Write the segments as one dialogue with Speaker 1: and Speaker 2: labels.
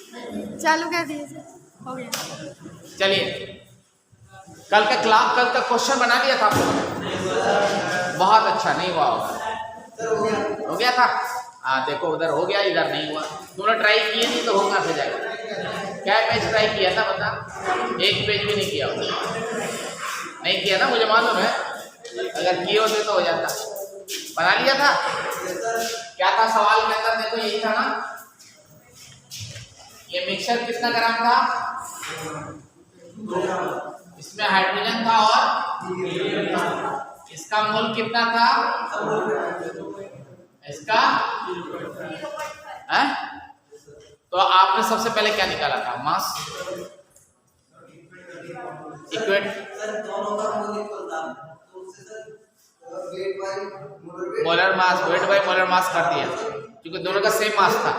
Speaker 1: चालू कर दीजिए, हो गया।
Speaker 2: चलिए, कल का क्वेश्चन बना लिया था आप लोगों? बहुत अच्छा, नहीं हुआ होगा। हो गया था? हाँ देखो, उधर हो गया, इधर नहीं हुआ। तुमने ट्राई किए नहीं तो होगा से जाएगा। क्या पेज ट्राई किया था बता? एक पेज भी नहीं किया होगा। नहीं किया ना, मुझे मालूम है। अगर किए होते तो हो जाता। बना लिया था? क्या था सवाल के अंदर? देखो यही था ना, ये मिक्सचर कितना ग्राम था? इसमें हाइड्रोजन था और इसका मोल कितना था? इसका है? तो आपने सबसे पहले क्या निकाला था? Mass equate molar mass, weight by molar mass कर दिया क्योंकि दोनों का सेम मास था।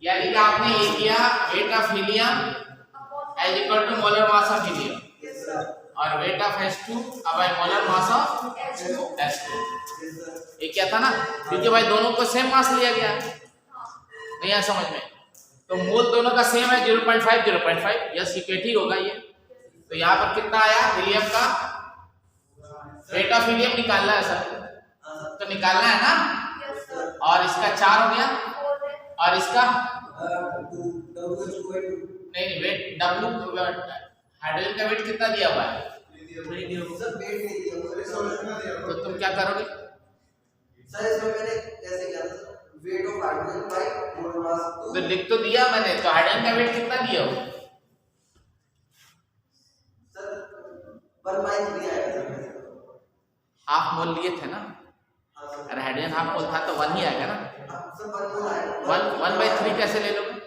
Speaker 2: यानी कि आपने ये किया weight of helium is equal to molar mass of helium और weight of H2 by molar mass of H2। ये क्या था ना, क्योंकि भाई दोनों को सेम मास लिया गया। नहीं आया समझ में? तो मोल दोनों का सेम है 0.5 0.5, यस इक्वेट ही होगा ये। तो यहाँ पर कितना आया हीलियम का? वेट ऑफ हीलियम निकालना है सर, तो निकालना है ना। और इसका 4 हो गया और इसका नहीं वेट W हाइड्रोजन का वेट कितना दिया हुआ है? तो तुम क्या करोगे? तो लिख तो दिया मैंने, तो हाइड्रोजन का वेट कितना दिया हो? हाफ मोल लिए थे ना। अरे हाइड्रोजन हाफ मोल था तो 1 ही आएगा ना। 1/3 कैसे ले लोगे?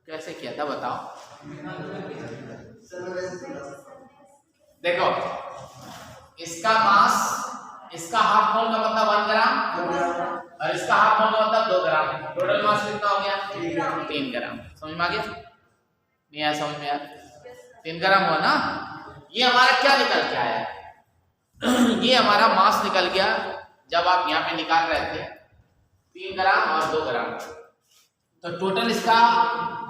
Speaker 2: कैसे किया था बताओ? देखो, इसका मास, इसका हाफ मोल का मतलब 1 ग्राम और इसका हाफ मोल का मतलब 2 ग्राम। टोटल मास कितना हो गया? 3 ग्राम। समझ में आ गया? नहीं आया समझ में यार? 3 ग्राम हुआ ना। ये हमारा क्या निकल के आया? ये हमारा मास निकल गया जब आप यहाँ पे निकाल रहे थे 3 ग्राम और 2 ग्राम। तो टोटल इसका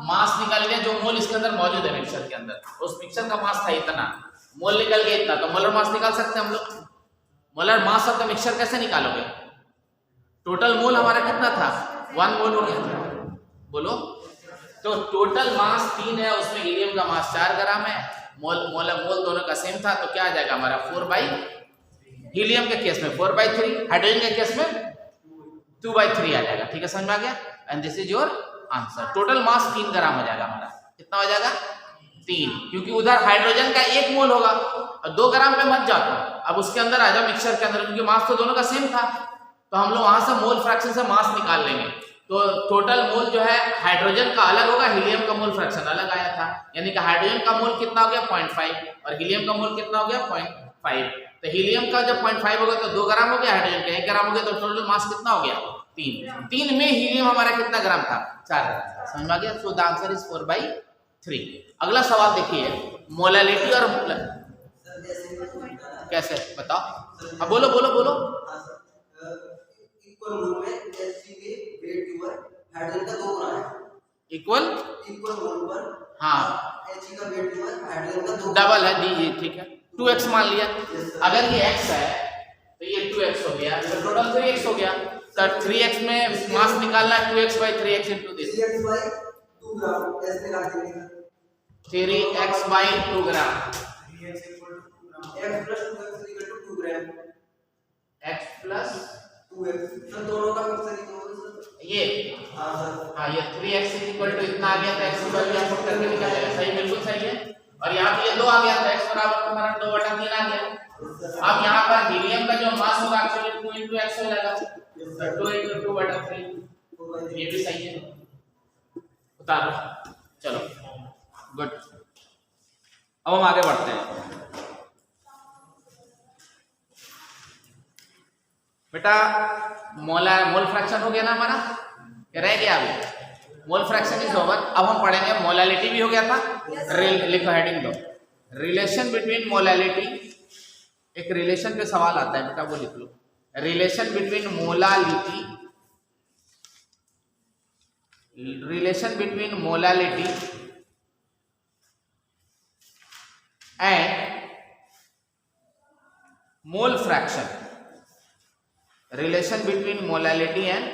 Speaker 2: मास निकल गया, जो मोल इसके अंदर मौजूद है मिक्सचर के अंदर। उस मिक्सचर का मास था इतना, मोल निकल गया इतना, तो मोलर मास निकाल सकते हैं हम लोग। Molar mass of the mixture कैसे निकालोगे? टोटल मोल हमारा कितना था? 1 मोल हो गया। बोलो, तो टोटल मास 3 है, उसमें हीलियम का मास 4 ग्राम है। मोल दोनों का सेम था, तो क्या आ जाएगा हमारा 4/, हीलियम के केस में 4/3, हाइड्रोजन के केस में 2/3 आ जाएगा। ठीक है, समझ में आ गया? And this is your answer. Total mass 3 ग्राम हो जाएगा हमारा। कितना हो जाएगा? 3, क्योंकि उधर हाइड्रोजन का 1 मोल होगा और 2 ग्राम पे मत जाओ, अब उसके अंदर आ जाओ मिक्सचर के अंदर, क्योंकि मास तो दोनों का सेम था। तो हम लोग वहां से मोल फ्रैक्शन से मास निकाल लेंगे। तो टोटल मोल जो है हाइड्रोजन का अलग होगा, हीलियम का मोल फ्रैक्शन अलग आया था। यानी कि हाइड्रोजन का मोल कितना हो गया? 0.5 और हीलियम का मोल कितना हो गया? 0.5। तो हीलियम का जब 0.5 हो गया तो 2 ग्राम हो गया, हाइड्रोजन का 1 ग्राम हो गया, तो टोटल मास कितना हो गया? 3 में हीलियम हमारा कितना ग्राम था? 4 ग्राम। समझ में आ गया? So the answer is 4/3। अगला सवाल देखिए, मोलालिटी और कैसे बताओ? अब बोलो बोलो बोलो। इक्वल मोल में Hg के वेट के ऊपर हाइड्रोजन का 2 गुना है। इक्वल मोल पर हाँ Hg का वेट के ऊपर हाइड्रोजन का 2 डबल है। दीजिए, ठीक है, 2x मान लिया। अगर ये x है तो ये 2x हो गया, तो टोटल 3x हो गया। तो 3x में मास निकालना है 2x/3x into this 3x/2 ग्राम। ऐसे निकाल देंगे 3x/2 ग्राम। x + 2x = 2 ग्राम। x + 2x सर दोनों का मिक्सर ही तो ये हां सर, हां ये 3x = इतना आ गया, तो x की वैल्यू आप पुट करके निकालेगा। सही, बिल्कुल सही है। और यहाँ पे ये 2 आ गया, तो x बराबर तुम्हारा 2/3 आ गया। अब यहाँ पर हीलियम का जो मास होगा एक्चुअली 2 × x हो जाएगा, तो 2 × 2/3। ये भी सही है, उतारो। चलो गुड। अब हम आगे बढ़ते हैं। बेटा मोल फ्रैक्शन हो गया ना हमारा, रह गया अभी मोल फ्रैक्शन इज ओवर। अब हम पढ़ेंगे मोलालिटी भी हो गया था। लिखो हेडिंग दो, रिलेशन बिटवीन मोलालिटी। एक रिलेशन पे सवाल आता है बेटा, वो लिख लो। Relation between molality relation between molality and mole fraction. Relation between molality and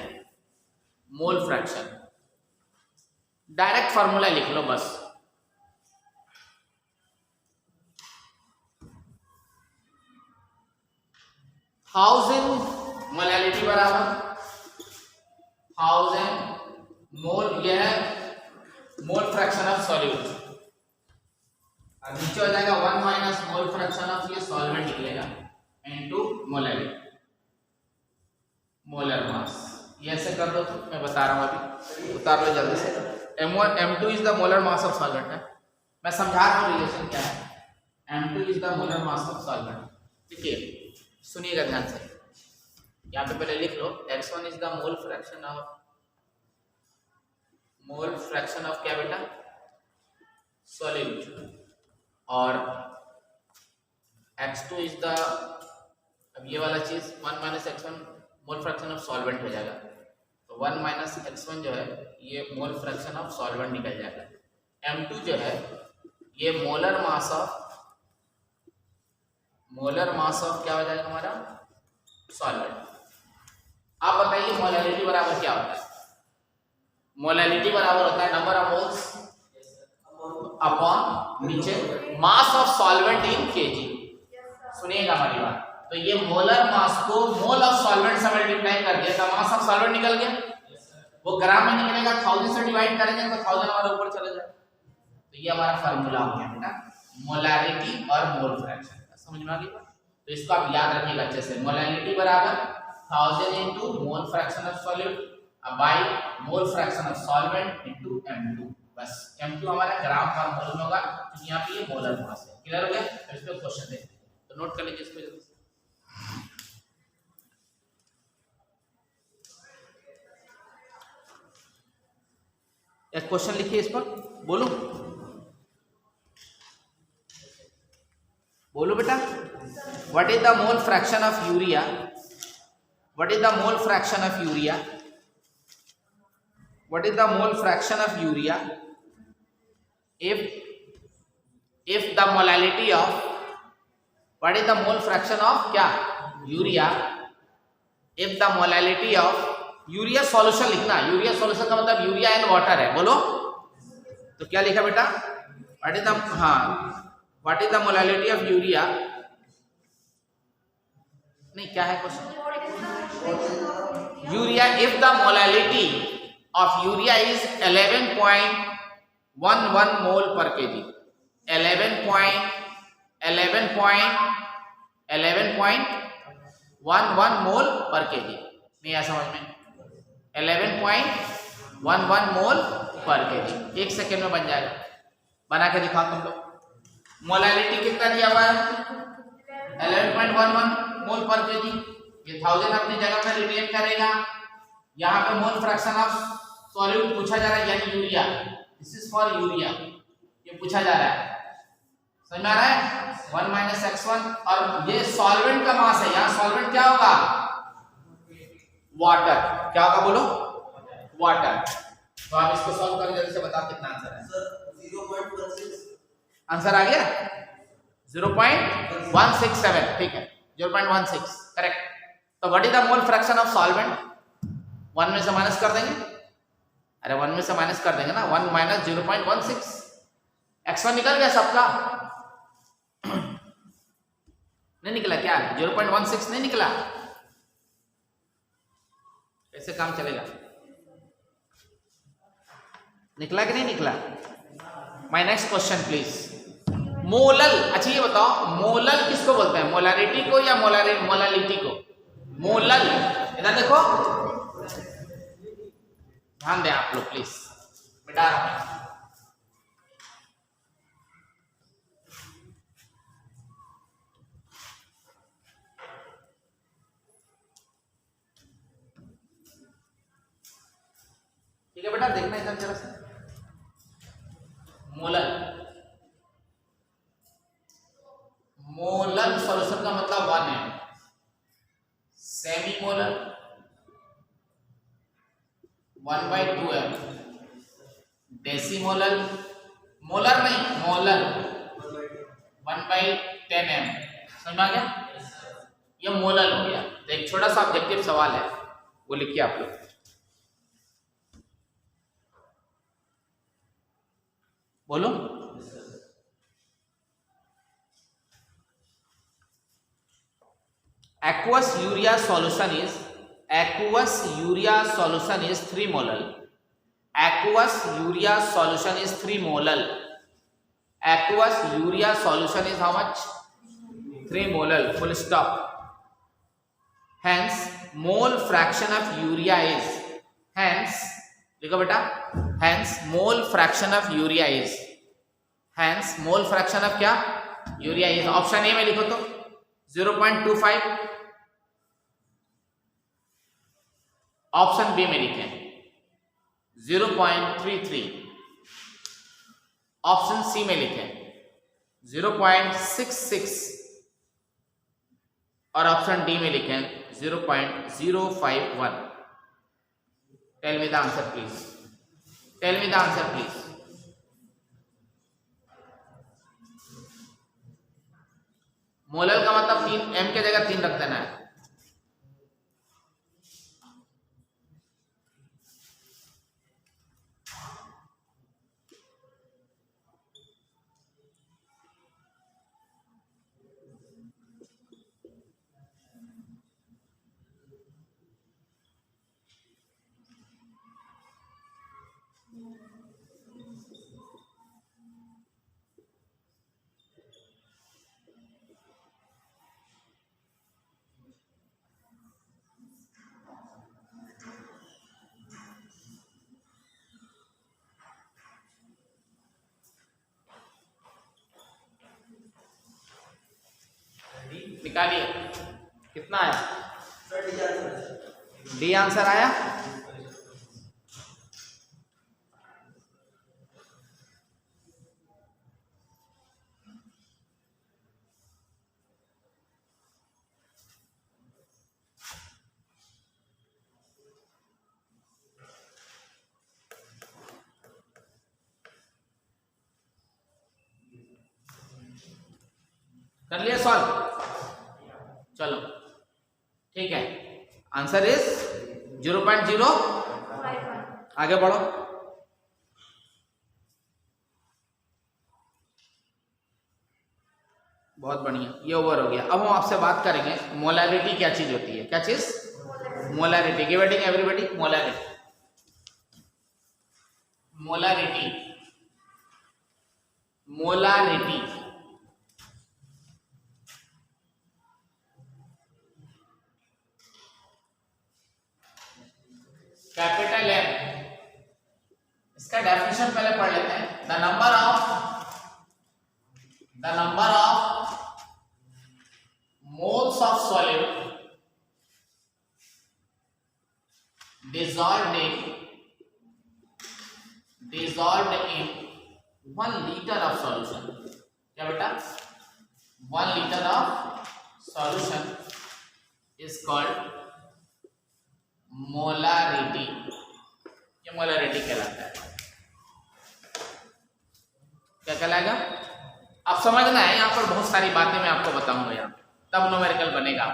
Speaker 2: mole fraction. Direct formula लिख लो बस. थाउजेंड मोलैलिटी बराबर 1000 मोल, यह है मोल फ्रैक्शन ऑफ सॉल्यूट. अब नीचे हो जाएगा 1 माइनस मोल फ्रैक्शन ऑफ ये सॉल्वेंट निकलेगा इनटू मोलैलिटी, मोलर मास. ये ऐसे कर दो, मैं बता रहा हूं अभी, उतार लो जल्दी से. M1 M2 is the molar mass of solvent है. मैं समझा रहा हूं रिलेशन क्या है. M2 is the molar mass of solvent. ठीक है, सुनिएगा ध्यान से. यहाँ पे पहले लिख लो x1 is the mole fraction of क्या बेटा, सॉल्यूट. और x2 इज द, अब ये वाला चीज 1 minus x1 mole fraction of solvent हो जाएगा. तो 1 माइनस x1 जो है ये मोल फ्रैक्शन ऑफ सॉल्वेंट निकल जाएगा. M2 जो है ये मोलर मास ऑफ क्या हो जाएगा हमारा, सॉल्वेंट. आप बताइए मोलैलिटी बराबर क्या होता है. मोलैलिटी बराबर होता है नंबर ऑफ मोल्स अपॉन नीचे mass of solvent in KG. सुनिएगा हमारी बात. तो ये मोलर मास को मोल ऑफ सॉल्वेंट से मल्टीप्लाई कर दिया तो मास ऑफ सॉल्वेंट निकल गया. वो ग्राम में निकलेगा, 1000 से डिवाइड करेंगे तो 1000 हमारे ऊपर चला जाएगा. तो ये हमारा फार्मूला हो गया बेटा मोलैलिटी और मोल फ्रैक्शन का. समझ में आ गई. तो इसको आप याद रखिएगा अच्छे से. मोलैलिटी बराबर 1000 into mole fraction of solute by mole fraction of solvent into M2. बस M2 हमारा ग्राम पर मोल में होगा क्योंकि यहाँ पे ये मोलर मास है. क्लियर हो गया. तो इस पे क्वेश्चन देखते हैं, तो नोट कर लीजिए इसको जल्दी से. एक क्वेश्चन लिखिए इस पर. बोलो बोलो बेटा. What is the mole fraction of urea? What is the mole fraction of urea? What is the mole fraction of urea if the molality of, what is the mole fraction of क्या, urea. if the molality of urea solution लिखना. Urea solution का मतलब urea and water है. बोलो तो क्या लिखा बेटा. व्हाट इज द, हाँ, what is the molality of urea. नहीं, क्या है question. Urea if the molality of urea is 11.11 मोल पर केजी. 11.11 मोल पर केजी. नहीं आया समझ में. 11.11 मोल पर केजी. 1 सेकेंड में बन जाएगा. बना के दिखाओ तुम लोग. मोलैलिटी कितना दिया हुआ है, 11.11 मोल पर केजी. ये 1000 अपनी जगह पर रिटेन करेगा. यहाँ पे मोल फ्रैक्शन ऑफ सॉल्यूट पूछा जा रहा है यानी urea. This is for urea, ये पूछा जा रहा है. समझ में आ रहा है. 1 माइनस x1 और ये सॉल्वेंट का मास है. यहाँ सॉल्वेंट क्या होगा, वाटर. क्या होगा बोलो, वाटर. तो आप इसको सॉल्व करें जल्दी से, बताओ कितना आंसर है. सर 0.16 आंसर आ गया. 0.167. ठीक है, 0.16 करेक्ट. तो what is the mole fraction of solvent. 1 में से माइनस कर देंगे. अरे 1 में से माइनस कर देंगे ना. 1 माइनस 0.16. x1 निकल गया सबका. नहीं निकला क्या, 0.16 नहीं निकला. ऐसे काम चलेगा. निकला कि नहीं निकला. My next question please. Molal. अच्छा ये बताओ मोलल किसको बोलते हैं, मोलैरिटी को या मोलालिटी को. मोलल. इधर देखो, ध्यान दें आप लोग प्लीज. मिटा रहा हूं. ठीक है बेटा, देखना इधर जरा से. मोलल. मोलल सॉल्यूशन का मतलब 1 है. सेमी मोलर 1/2 है. डेसीमोलर, मोलर नहीं मोलर 1/10 m। समझ में आ गया? ये मोलर हो गया। तो एक छोटा सा ऑब्जेक्टिव सवाल है, वो लिखिए आप लोग। बोलो। aqueous urea solution is 3 molar. Aqueous urea solution is 3 molar. Aqueous urea solution is how much? 3 molar. Full stop. Hence mole fraction of urea is, hence देखो बेटा, hence mole fraction of urea is, hence mole fraction of क्या? Urea is, option A में लिखो तो 0.25, option B में लिखें 0.33, option C में लिखें 0.66 और ऑप्शन डी में लिखें 0.051। Tell me the answer please, tell me the answer please. Molar का मतलब 3 m के जगह 3 रख देना है। निकालिए कितना आया? डी आंसर आया। कर लिया सॉल्व? चलो ठीक है, आंसर इज 0.0। आगे बढ़ो। बहुत बढ़िया, ये ओवर हो गया। अब हम आपसे बात करेंगे मोलैरिटी क्या चीज होती है। क्या चीज? Molarity. Give it everybody, molarity. Molarity, molarity capital M। इसका डेफिनेशन पहले पढ़ लेते हैं। The number of moles of solute dissolved in 1 liter of solution। क्या बेटा? 1 liter of solution is called molarity. ये मोलारिटी कहलाता है। क्या कहलाएगा? आप समझना है, यहाँ पर बहुत सारी बातें मैं आपको बताऊंगा यहाँ पे, तब न्यूमेरिकल बनेगा।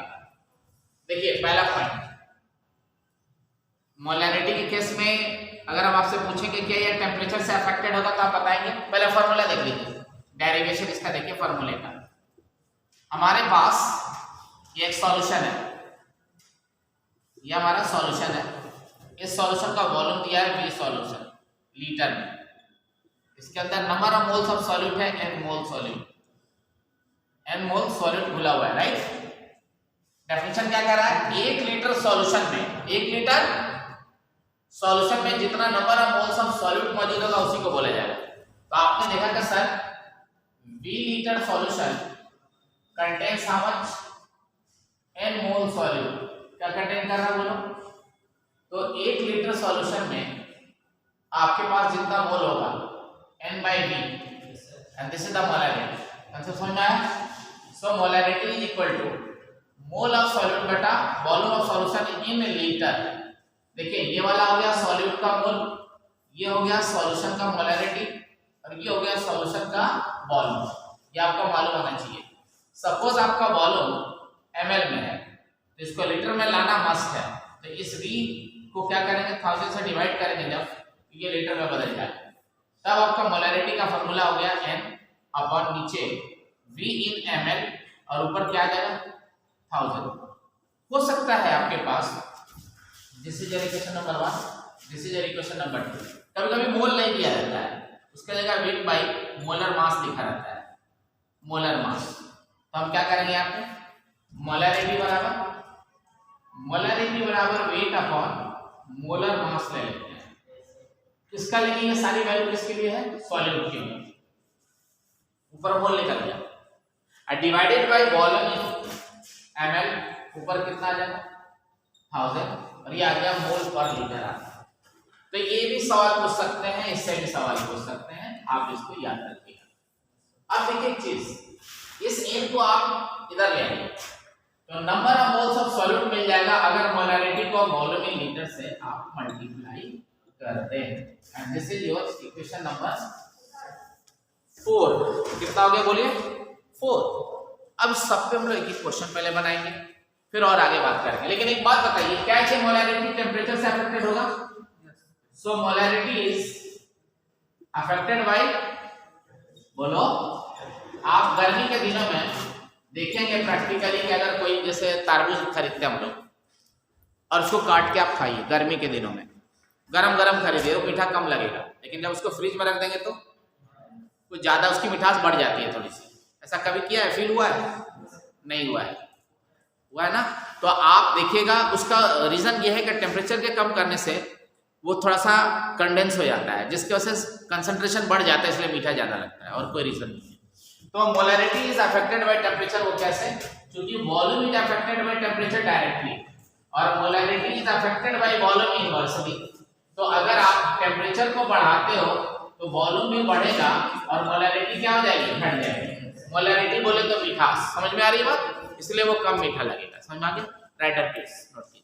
Speaker 2: देखिए पहला पॉइंट, मोलारिटी के केस में अगर हम आपसे पूछेंगे क्या ये टेम्परेचर से अफेक्टेड होगा तो आप बताएंगे। पहले फॉर्मूला देख लीजिए, डेरिवेशन इसका देखिए फॉर्मूले का। हमारे पास ये एक सॉल्यूशन है, ये हमारा सॉल्यूशन है। इस सॉल्यूशन का वॉल्यूम दिया है V सॉल्यूशन लीटर में। इसके अंदर number of moles of solute है n mole solute, n mole solute घुला हुआ है, राइट। डेफिनेशन क्या कह रहा है? 1 लीटर सॉल्यूशन में, 1 लीटर सॉल्यूशन में जितना number of moles of solute मौजूद होगा उसी को बोला जाएगा। तो आपने देखा कि sir V litre solution contains how much? n mole solute. क्या कंटेन कर रहा है बोलो? तो 1 लीटर सॉल्यूशन में आपके पास जितना मोल होगा n/v, and this is the molarity. Concept समझ में आया? So molarity is equal to mole of solute बटा volume of solution in litre. देखिए ये वाला हो गया सॉल्यूट का मोल, ये हो गया सॉल्यूशन का मोलैरिटी और ये हो गया सॉल्यूशन का वॉल्यूम। ये आपको मालूम होना चाहिए। सपोज आपका वॉल्यूम ml में है तो इसको लीटर में लाना मस्ट है, तो इस V को क्या करेंगे 1000 से डिवाइड करेंगे जब ये लीटर में बदल जाए, तब आपका मोलैरिटी का फॉर्मूला हो गया n अपॉन नीचे V in ml और ऊपर क्या आ जाएगा 1000। हो सकता है आपके पास, this is equation number 1, this is equation number 2, कभी कभी मोल नहीं दिया रहता है, उसका जगह वेट बाई मोलर मास लिखा रहता है, मोलर मास। तो हम क्या करेंगे यहाँ पे मोलैरिटी बराबर वेट अपॉन मोलर मास ले लेते हैं। किसका लेंगे, ये सारी वैल्यू किसके लिए है, सॉलिड के लिए। ऊपर मोल निकल गया और divided by volume in ml, ऊपर कितना आ जाएगा 1000 और ये आ गया मोल पर लीटर आ गया। तो ये भी सवाल पूछ सकते हैं, इससे भी सवाल पूछ सकते हैं, आप इसको याद रखिएगा। अब देखिए एक चीज, इस n को आप इधर ले आइए तो number of moles of solute मिल जाएगा अगर मोलैरिटी को वॉल्यूम इन लीटर से आप मल्टीप्लाई करते हैं। And this is your equation number 4। कितना हो गया बोलिए 4। अब सब पे हम लोग एक क्वेश्चन पहले बनाएंगे फिर और आगे बात करेंगे। लेकिन एक बात बताइए, क्या है मोलैरिटी टेंपरेचर से अफेक्टेड होगा? सो मोलैरिटी इज अफेक्टेड बाय, बोलो, आप गर्मी के दिनों में देखेंगे प्रैक्टिकली कि अगर कोई जैसे तरबूज खरीदते हम लोग और उसको काट के आप खाइए गर्मी के दिनों में, गरम गरम खरीदिए, वो मीठा कम लगेगा, लेकिन जब उसको फ्रिज में रख देंगे तो कुछ ज्यादा उसकी मिठास बढ़ जाती है थोड़ी सी। ऐसा कभी किया है, फील हुआ है? नहीं हुआ है, हुआ है ना? तो आप देखिएगा उसका रीजन ये है कि टेम्परेचर के कम करने से वो थोड़ा सा कंडेंस हो जाता है, जिसकी वजह से कंसंट्रेशन बढ़ जाता है, इसलिए मीठा ज्यादा लगता है, और कोई रीजन नहीं है। तो molarity is affected by temperature, वो कैसे? क्योंकि volume is affected by temperature directly और molarity is affected by volume inversely. तो अगर आप टेम्परेचर को बढ़ाते हो तो वॉल्यूम भी बढ़ेगा और मोलैरिटी क्या हो जाएगी, घट जाएगी। मोलैरिटी बोले तो मिठास, समझ में आ रही है बात? इसलिए वो कम मीठा लगेगा। समझ में आ गया? राइट एंड प्लीज नोट कीजिए।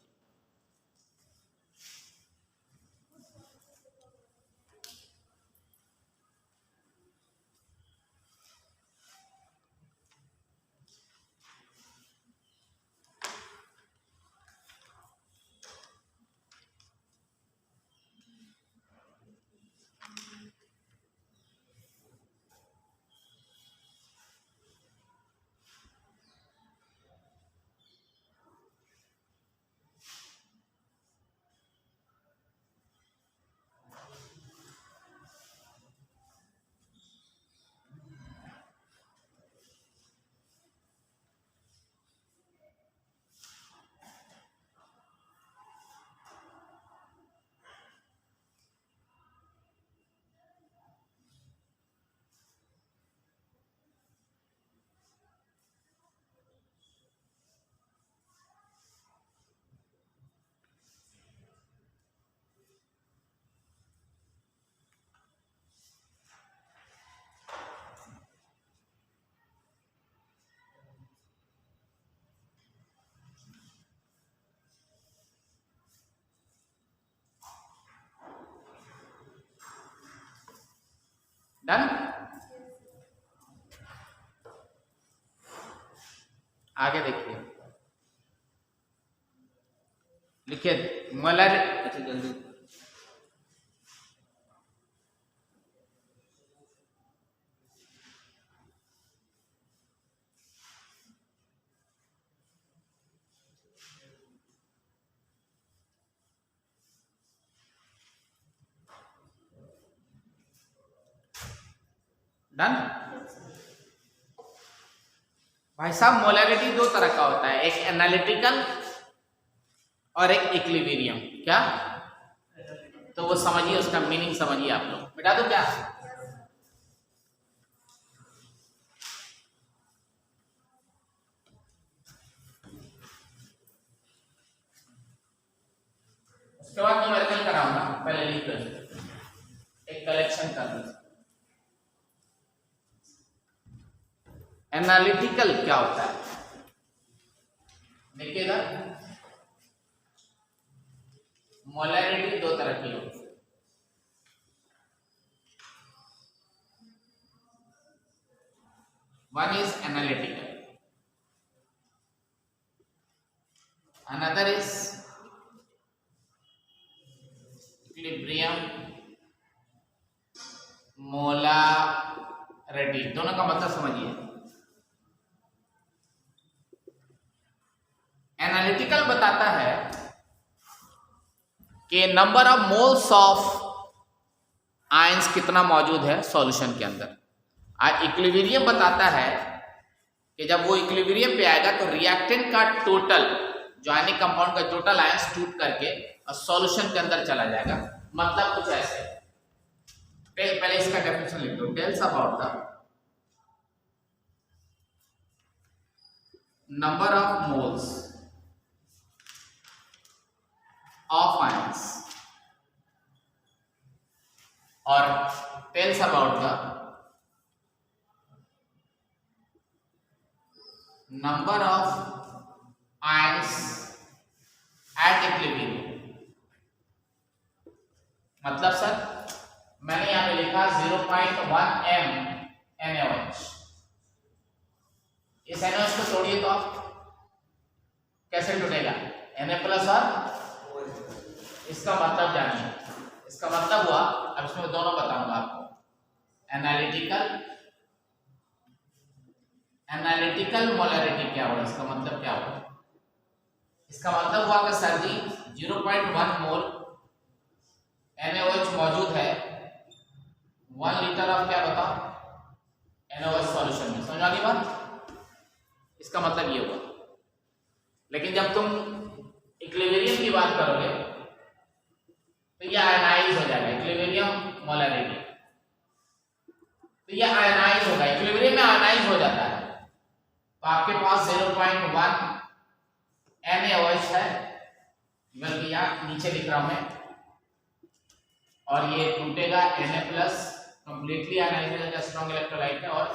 Speaker 2: डन? आगे देखिए, लिखिए मोलर, अच्छा जल्दी, डन? भाई साहब मोलैरिटी दो तरह का होता है, एक एनालिटिकल और एक इक्विलिब्रियम। क्या? तो वो समझिए, उसका मीनिंग समझिए आप लोग। बेटा तो क्या, उसके बाद न्यूमेरिकल कराऊंगा, पहले लिख लो, एक कलेक्शन कर लो। एनालिटिकल क्या होता है देखिएगा, मोलैरिटी दो तरह की होती है, One is analytical, another is equilibrium molarity. दोनों का मतलब समझिए। एनालिटिकल बताता है कि number of moles of ions कितना मौजूद है सॉल्यूशन के अंदर। इक्विलिब्रियम बताता है कि जब वो इक्विलिब्रियम पे आएगा तो रिएक्टेंट का टोटल, जो आयनिक कंपाउंड का टोटल आयंस टूट करके और सॉल्यूशन के अंदर चला जाएगा। मतलब कुछ ऐसे, पहले इसका डेफिनेशन लिख दो। Tells about the number of moles of ions और tells about the number of ions at equilibrium. मतलब सर मैंने यहां पे लिखा 0.1 m NaOH। इस NaOH को तोड़िए तो आप कैसे टूटेगा? Na प्लस और इसका मतलब जानिए। इसका मतलब हुआ, अब इसमें दोनों बताऊंगा आपको। एनालिटिकल मोलरिटी क्या हुआ, इसका मतलब क्या हुआ? इसका मतलब हुआ कि सर जी 0.1 मोल NaOH मौजूद है 1 लीटर ऑफ क्या बताओ NaOH सॉल्यूशन में। समझ आ गई बात? इसका मतलब ये हुआ। लेकिन जब तुम इक्विलिब्रियम की बात करोगे तो ये आयनाइज हो जाएगा। इक्विलिब्रियम मोलरिटी तो ये आयनाइज होगा, इक्विलिब्रियम में आयनाइज हो जाता है। तो आपके पास 0.1 NaOH है, बल्कि यहाँ नीचे लिख रहा हूं मैं, और ये टूटेगा Na प्लस, कंप्लीटली आयनाइज हो जाएगा, स्ट्रॉन्ग इलेक्ट्रोलाइट है, और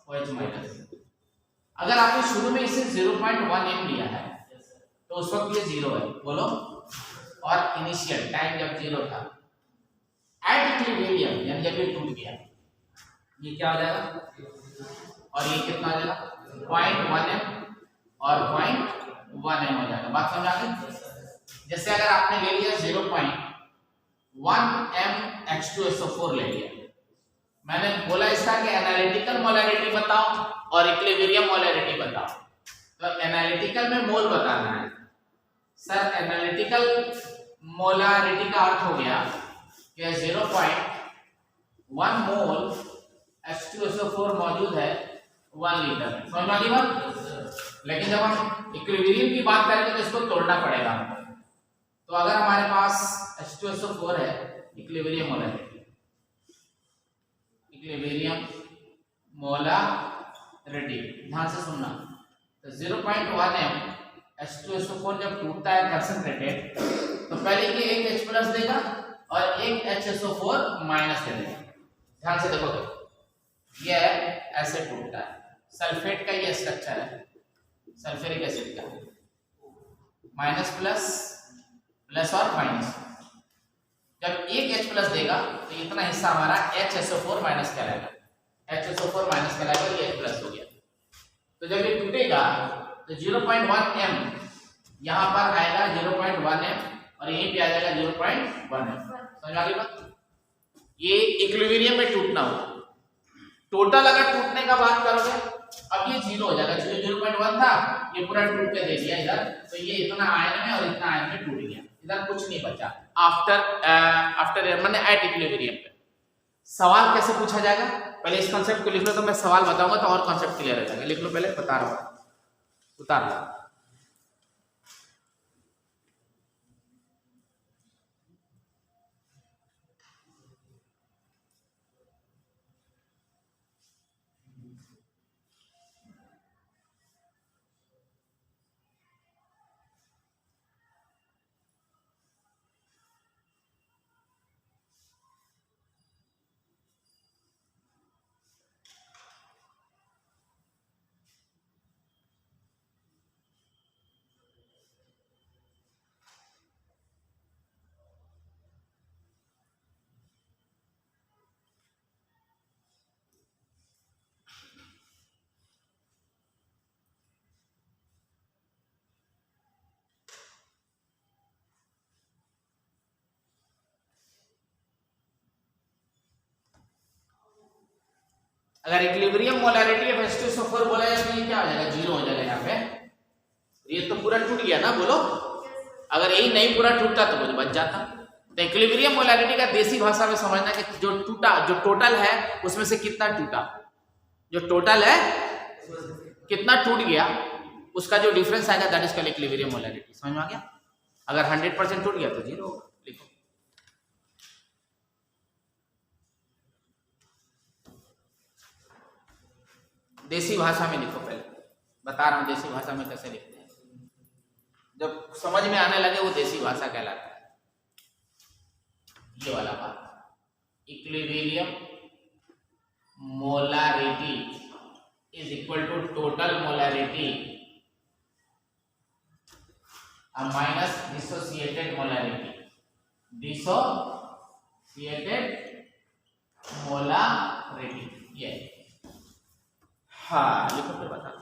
Speaker 2: OH माइनस। अगर आपने शुरू में इसे 0.1 m लिया है तो उस वक्त ये 0 है, बोलो। और इनिशियल टाइम जब 0 था, एट इक्विलिब्रियम यानी जब ये टूट गया, ये क्या हो जाएगा? और ये कितना हो जाएगा? 0.1 m और 0.1 m हो जाएगा। बात समझ आ गई? जैसे अगर आपने ले लिया 0.1 m H2SO4 ले लिया, मैंने बोला इसका कि एनालिटिकल मोलरिटी बताओ और इक्विलिब्रियम मोलरिटी बताओ। तो एनालिटिकल में मोल बताना है। सर एनालिटिकल मोलरिटी का अर्थ हो गया कि 0.1 मोल H2SO4 मौजूद है 1 लीटर में। समझ आ गई बात? लेकिन जब हम इक्विलिब्रियम की बात करेंगे तो इसको तोड़ना पड़ेगा हमको। तो अगर हमारे पास H2SO4 है, इक्विलिब्रियम मोलरिटी, इक्विलिब्रियम मोलरिटी ध्यान से सुनना। तो 0.1 m H2SO4 जब टूटता है कंसंट्रेटेड, तो पहले ये एक H प्लस देगा और एक HSO4 माइनस दे देगा। ध्यान से देखोगे ये ऐसे टूटता है। सल्फेट का ये स्ट्रक्चर है, सल्फ्यूरिक एसिड का, माइनस प्लस, प्लस और माइनस। जब एक H प्लस देगा तो इतना हिस्सा हमारा HSO4 माइनस कहलाएगा, HSO4 माइनस कहलाएगा, ये H प्लस हो गया। तो जब ये टूटेगा तो 0.1 m यहाँ पर आएगा 0.1 m और यहीं पे आ जाएगा 0.1 m। समझ आ गई बात? ये इक्विलिब्रियम में टूटना होगा। टोटल अगर टूटने का बात करोगे, अब ये 0 हो जाएगा। 0.1 था, ये पूरा टूट के दे दिया इधर, तो ये इतना आयन में और इतना आयन में टूट गया, इधर कुछ नहीं बचा। आफ्टर मैंने एट इक्विलिब्रियम पे सवाल कैसे पूछा जाएगा? पहले इस कॉन्सेप्ट को लिख लो, तो मैं सवाल बताऊंगा तो और कॉन्सेप्ट क्लियर हो जाएगा। लिख लो, पहले बता रहा हूं, उतार लो। अगर इक्विलिब्रियम मोलैरिटी ऑफ H2SO4 बोला जाए तो ये क्या हो जाएगा, जीरो हो जाएगा यहाँ पे। ये तो पूरा टूट गया ना, बोलो। अगर यही नहीं पूरा टूटता तो कुछ बच जाता। तो इक्विलिब्रियम मोलैरिटी का देसी भाषा में समझना कि जो टूटा, जो टोटल है उसमें से कितना टूटा, जो टोटल है कितना टूट गया, उसका जो डिफरेंस आएगा that is called equilibrium molarity. समझ में आ गया? अगर 100% टूट गया तो जीरो होगा। लिखो देसी भाषा में लिखो, पहले बता रहा हूं देसी भाषा में कैसे लिखते हैं, जब समझ में आने लगे वो देसी भाषा कहलाता है। ये वाला बात, equilibrium molarity is equal to total molarity minus dissociated molarity, dissociated molarity. ये हाँ लिखो, फिर बता दो।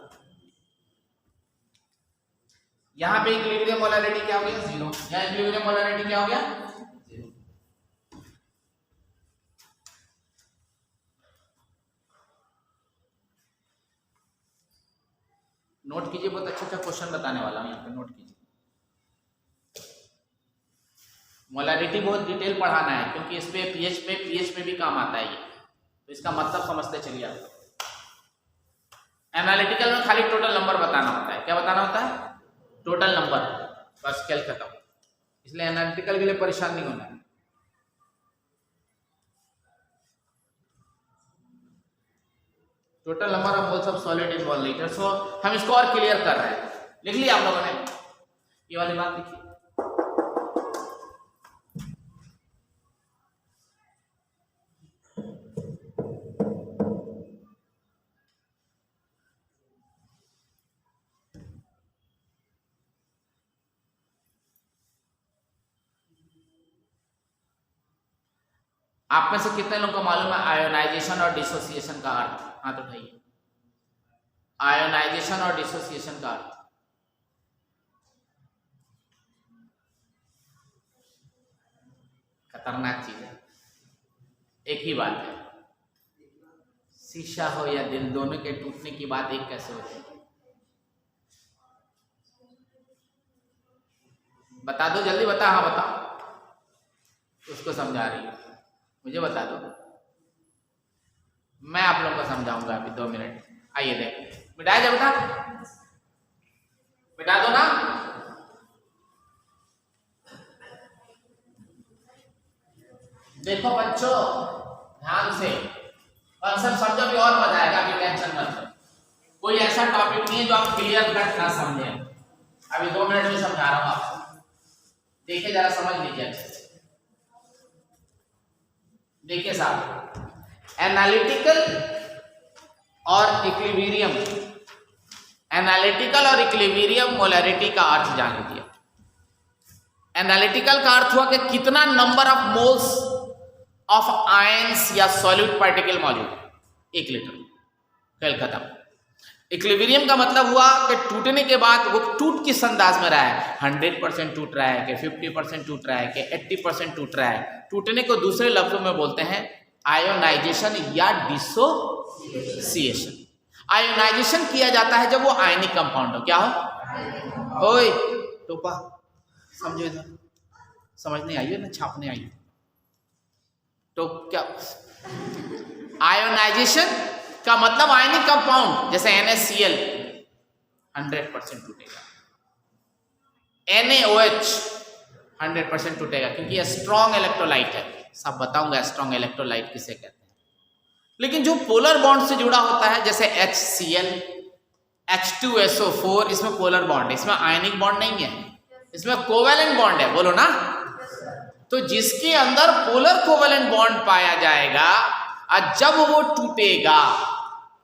Speaker 2: यहां पे इक्विलिब्रियम मोलैरिटी क्या हो गया, जीरो। यहां इक्विलिब्रियम मोलैरिटी क्या हो गया, जीरो। नोट कीजिए, बहुत अच्छा क्वेश्चन बताने वाला हूं यहाँ पे, नोट कीजिए। मोलैरिटी बहुत डिटेल पढ़ाना है क्योंकि इस पे पीएच में भी काम आता है ये, तो इसका मतलब समझते चलिए आप। एनालिटिकल में खाली टोटल नंबर बताना होता है। क्या बताना होता है? टोटल नंबर, बस खेल खत्म। इसलिए एनालिटिकल के लिए परेशान नहीं होना है। Total number of moles of solid in 1 litre. So हम इसको और क्लियर कर रहे हैं। लिख लिया आप लोगों ने? ये वाली बात लिखिए। आप में से कितने लोगों को मालूम है आयोनाइजेशन और डिसोसिएशन का अर्थ? हाथ उठाइए। आयोनाइजेशन और डिसोसिएशन का अर्थ खतरनाक चीज है। एक ही बात है, शीशा हो या दिल, दोनों के टूटने की बात एक कैसे होती है? बता दो जल्दी, बता। हाँ बताओ। उसको समझा रही है, मुझे बता दो। मैं आप लोगों को समझाऊंगा अभी 2 मिनट। आइए देखो, मिटाया जा बेटा, मिटा दो ना। देखो बच्चों ध्यान से कॉन्सेप्ट समझो, भी और मजा आएगा। अभी टेंशन मत लो, कोई ऐसा टॉपिक नहीं है जो आप क्लियर कट ना समझे। अभी 2 मिनट में समझा रहा हूं आपको, देखिए जरा समझ लीजिए अच्छे से। देखिए साहब, एनालिटिकल और इक्विलिब्रियम, एनालिटिकल और इक्विलिब्रियम मोलैरिटी का अर्थ जान लीजिए। एनालिटिकल का अर्थ हुआ कि कितना number of moles of ions या सॉल्यूट पार्टिकल मौजूद है 1 लीटर। खेल खत्म। इक्विलिब्रियम का मतलब हुआ कि टूटने के बाद वो टूट किस अंदाज में रहा है, 100% टूट रहा है कि 50% टूट रहा है कि 80% टूट रहा है। टूटने को दूसरे लफ्जों में बोलते हैं आयोनाइजेशन या डिसोसिएशन। आयोनाइजेशन किया जाता है जब वो आयनिक कंपाउंड हो। क्या हो? ओए टोपा समझो इधर, समझ नहीं आई है ना, छापने आई तो क्या? आयोनाइजेशन का मतलब आयनिक कंपाउंड, जैसे NaCl 100% टूटेगा, NaOH 100% टूटेगा क्योंकि ये स्ट्रॉन्ग इलेक्ट्रोलाइट है। सब बताऊंगा स्ट्रॉन्ग इलेक्ट्रोलाइट किसे कहते हैं। लेकिन जो पोलर बॉन्ड से जुड़ा होता है जैसे HCl, H2SO4, इसमें पोलर बॉन्ड है, इसमें आयनिक बॉन्ड नहीं है, इसमें कोवेलेंट बॉन्ड है। बोलो ना। तो जिसके अंदर पोलर कोवेलेंट बॉन्ड पाया जाएगा और जब वो टूटेगा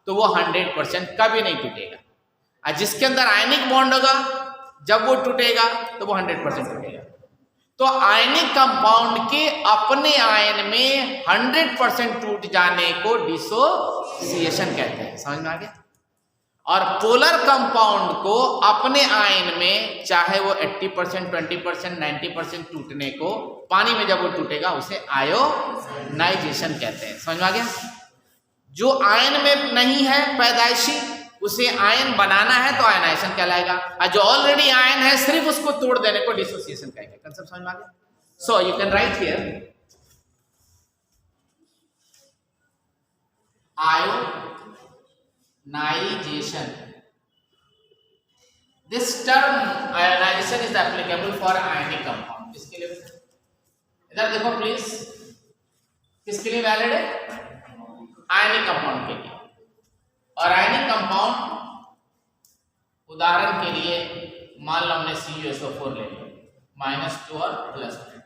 Speaker 2: तो वो 100% कभी नहीं टूटेगा। और जिसके अंदर आयनिक बॉन्ड होगा जब वो टूटेगा तो वो 100% टूटेगा। तो आयनिक कंपाउंड के अपने आयन में 100% टूट जाने को डिसोसिएशन कहते हैं। समझ में आ गया? और पोलर कंपाउंड को अपने आयन में चाहे वो 80%, 20%, 90% टूटने को, पानी में जब वो टूटेगा उसे आयोनाइजेशन कहते हैं। समझ में आ गया? जो आयन में नहीं है पैदाइशी, उसे आयन बनाना है तो आयनाइजेशन कहलाएगा, और जो ऑलरेडी आयन है सिर्फ उसको तोड़ देने को डिसोसिएशन कहेंगे। कंसेप्ट समझ में आ गया? So you can write here ionization. This term ionization is applicable for ionic compound. किसके लिए? इधर देखो प्लीज, किसके लिए वैलिड है? आयनिक कंपाउंड के लिए. और आयनिक कंपाउंड उदाहरण के लिए मान लो हमने CuSO4 ले लिया, -2 और +2,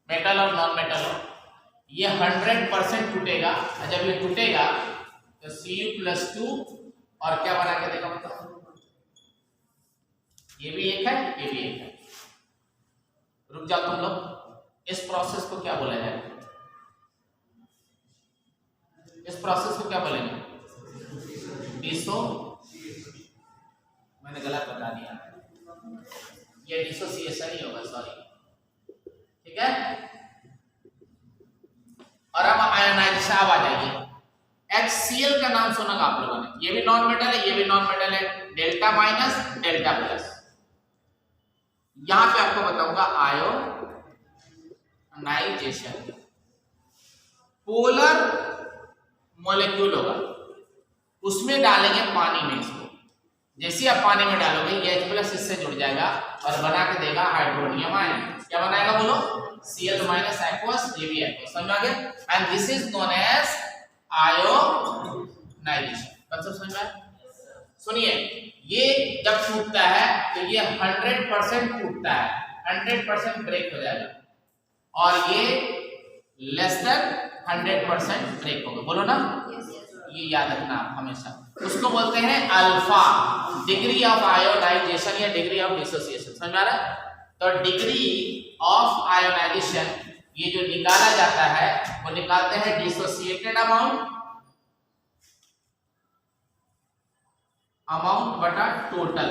Speaker 2: मेटल और नॉन मेटल हो, ये 100% टूटेगा, और जब ये टूटेगा तो Cu+2 और क्या बना के देगा बताओ? ये भी एक है, ये भी एक है. रुक जाओ तुम लोग, इस प्रोसेस को क्या बोला जाएगा? इस प्रोसेस को क्या बोलेंगे? मैंने गलत बता दिया, ये डिसोसिएशन ही होगा, सॉरी. ठीक है. और अब आयोनाइजेशन आ जाइए. HCl का नाम सुना आप लोगों ने, ये भी नॉन मेटल है, ये भी नॉन मेटल है, डेल्टा माइनस डेल्टा प्लस. यहां पे आपको बताऊंगा आयोनाइजेशन. पोलर मॉलिक्यूल होगा, उसमें डालेंगे पानी में इसको. जैसे आप पानी में डालोगे ये H+ इससे जुड़ जाएगा और बना के देगा हाइड्रोनियम आयन. क्या बनाएगा बोलो? Cl- aqueous, ये भी aqueous. समझ आ गया? And this is known as ionization. Concept समझ में आया? सुनिए, ये जब टूटता है तो ये 100% टूटता है, 100% ब्रेक हो जाएगा, और ये लेस देन 100% ब्रेक होगा. बोलो ना, ये याद रखना हमेशा. उसको बोलते हैं अल्फा, डिग्री ऑफ आयोनाइजेशन या डिग्री ऑफ डिसोसिएशन. समझ में आ रहा है? तो डिग्री ऑफ आयोनाइजेशन ये जो निकाला जाता है वो निकालते हैं डिसोसिएटेड अमाउंट बटा टोटल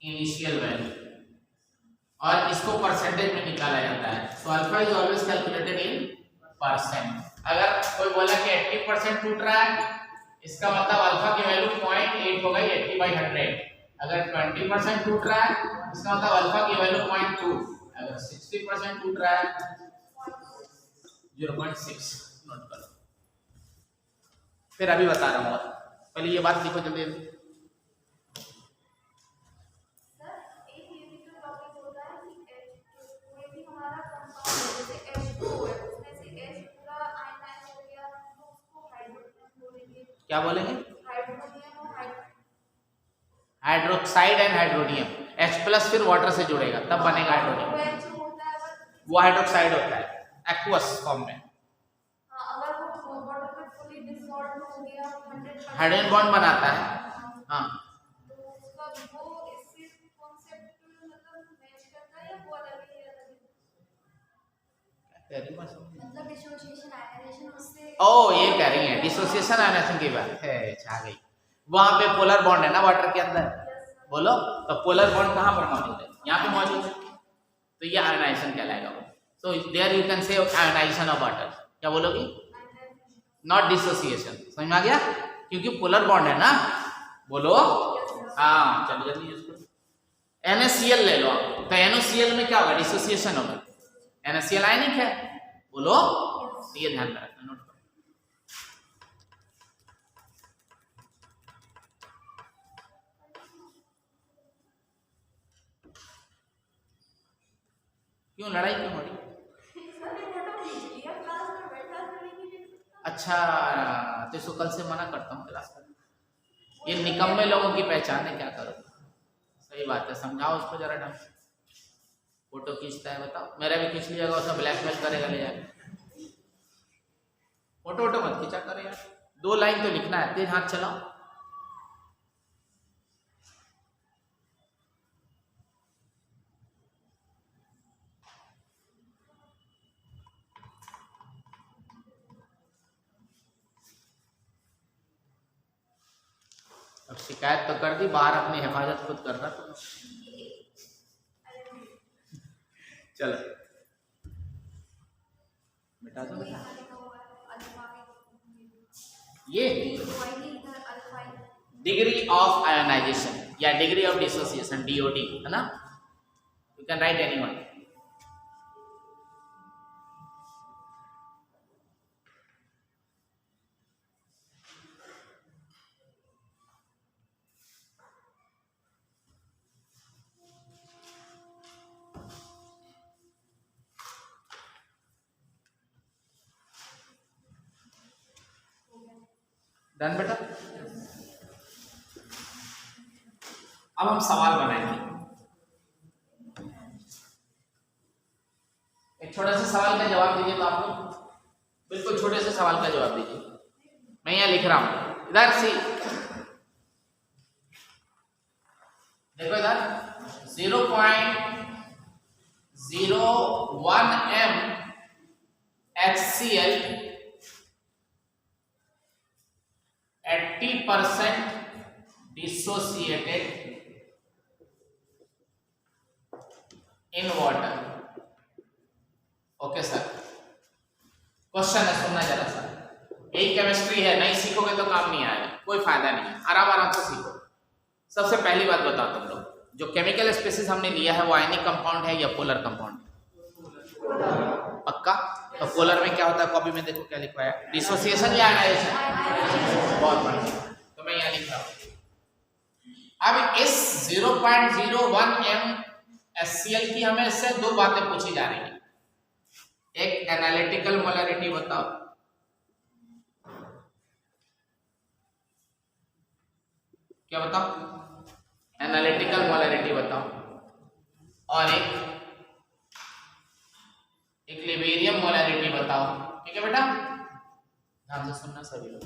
Speaker 2: इनिशियल वैल्यू, और इसको परसेंटेज में निकाला जाता है. So alpha is always calculated in percent. अगर कोई बोला कि 80% टूट रहा है, इसका मतलब अल्फा की वैल्यू 0.8 हो गई, 80/100. अगर 20% टूट रहा है, इसका मतलब अल्फा की वैल्यू 0.2. अगर 60% टूट रहा है 0.6. नोट करो. फिर अभी बता रहा हूँ, पहले ये बात लिखो जल्दी. क्या बोलेंगे? Hydroxide and hydronium. H+ फिर वाटर से जुड़ेगा तब बनेगा हाइड्रोनियम. वो हाइड्रोक्साइड होता है एक्वस फॉर्म में. हाइड्रोजन बॉन्ड बनाता है. हाँ, ओ ये कह रही है डिसोसिएशन आयोनाइजेशन की बात है. आ गई. वहां पे पोलर बॉन्ड है ना वाटर के अंदर. बोलो, तो पोलर बॉन्ड कहां पर मौजूद है? यहाँ पे मौजूद है, तो ये आयोनाइजेशन कहलाएगा. So there you can say ionization of water. क्या बोलोगी? Not dissociation. समझ में आ गया? क्योंकि पोलर बॉन्ड है ना. बोलो हाँ, चलो जल्दी यूज करो. NaCl ले लो, तो NaCl में क्या होगा? डिसोसिएशन होगा. NaCl आयनिक है. बोलो, ये ध्यान में रखना. नोट करो. क्यों लड़ाई क्यों हो रही? अच्छा, तो इसको कल से मना करता हूँ क्लास में. ये निकम्मे लोगों की पहचान है, क्या करो. सही बात है, समझाओ उसको जरा ढंग से. फोटो खींचता है बताओ, मेरा भी खींच लिएगा, उसमें ब्लैकमेल करेगा ले जाकर. फोटो मत खींचा करे यार. 2 लाइन तो लिखना है, तेज हाथ चलाओ. अब शिकायत तो कर दी, बाहर अपनी हिफाजत खुद करना. चलो बेटा, तो ये डिग्री ऑफ आयोनाइजेशन या डिग्री ऑफ डिसोसिएशन, DOD है ना, you can right anyone. Done बेटा। अब हम सवाल बनाएंगे। एक छोटे से सवाल का जवाब दीजिए, तो आप लोग बिल्कुल छोटे से सवाल का जवाब दीजिए। मैं यहाँ लिख रहा हूं, इधर सी देखो, इधर 0.01 m HCl 80% dissociated in water। Okay sir, question है, सुनना जरा सा। यही केमिस्ट्री है, नहीं सीखोगे तो काम नहीं आएगा, कोई फायदा नहीं है, आराम आराम से सीखो। सबसे पहली बात बताओ तुम लोग, जो केमिकल स्पीसीज हमने लिया है वो आयनिक कंपाउंड है या पोलर कंपाउंड है? पक्का? तो पोलर में क्या होता है, कॉपी में देखो क्या लिखा है, डिसोसिएशन या आयनाइजेशन। बहुत बढ़िया, तो मैं यहाँ लिख रहा हूँ। अब इस 0.01 m HCl की हमें इससे दो बातें पूछी जा रही हैं। एक एनालिटिकल मोलरिटी बताओ, क्या बताओ, एनालिटिकल मोलरिटी बताओ, और एक इक्विलिब्रियम मोलरिटी बताओ। ठीक है बेटा, ध्यान से सुनना सभी लोग।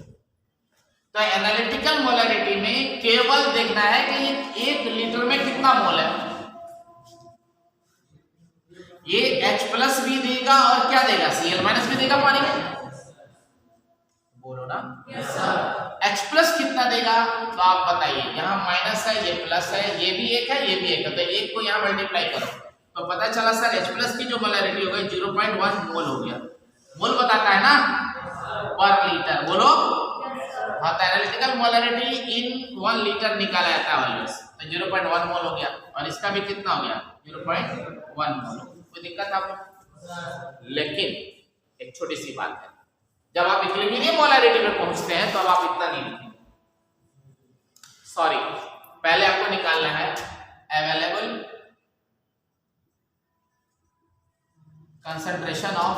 Speaker 2: तो एनालिटिकल मोलरिटी में केवल देखना है कि 1 लीटर में कितना मोल है। ये H+ भी देगा और क्या देगा, Cl- भी देगा पानी में, बोलो ना यस सर। H+ कितना देगा, तो आप बताइए, यहाँ माइनस है, ये प्लस है, ये भी एक है, ये भी एक है, तो एक को यहाँ मल्टीप्लाई करो तो पता चला सर H+ की जो मोलरिटी हो गई 0.1 मोल हो गया। मोल बताता है ना पर लीटर, बोलो। हाँ, तो एनालिटिकल मोलरिटी इन 1 लीटर निकाला जाता है वॉल्यूम्स, तो 0.1 मोल हो गया, और इसका भी कितना हो गया 0.1 मोल। कोई दिक्कत आपको? लेकिन एक छोटी सी बात है, जब आप इक्विलिब्रियम मोलरिटी में पहुंचते हैं तो अब आप इतना नहीं लिखेंगे, सॉरी, पहले आपको निकालना है available concentration of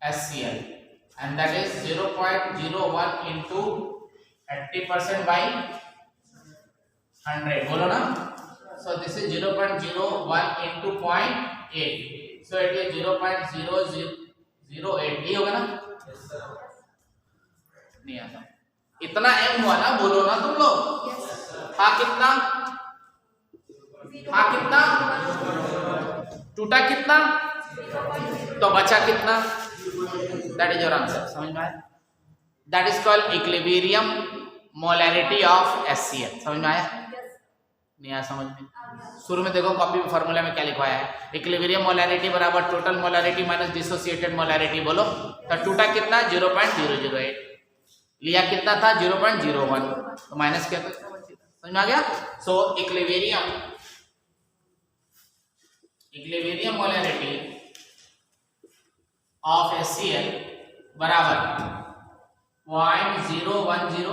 Speaker 2: HCl and that is 0.01 into 80% by 100, बोलो ना। So this is 0.01 into 0.8, so it is 0.0008, ये होगा ना? yes sir। नहीं आता, इतना m हुआ ना, बोलो ना तुम लोग। yes हाँ कितना, हाँ कितना, टूटा कितना, तो बचा कितना, दैट इज योर आंसर। समझ में आया? That is called equilibrium molarity of HCl। समझ में आया? नहीं आया समझ में? शुरू में देखो कॉपी में फॉर्मूला में क्या लिखा है, इक्विलिब्रियम मोलरिटी बराबर total molarity minus dissociated molarity. बोलो, तो टूटा कितना 0.008, लिया कितना था 0.01, तो माइनस क्या था, समझ में आ गया? सो इक्विलिब्रियम मोलरिटी ऑफ HCl बराबर 0.010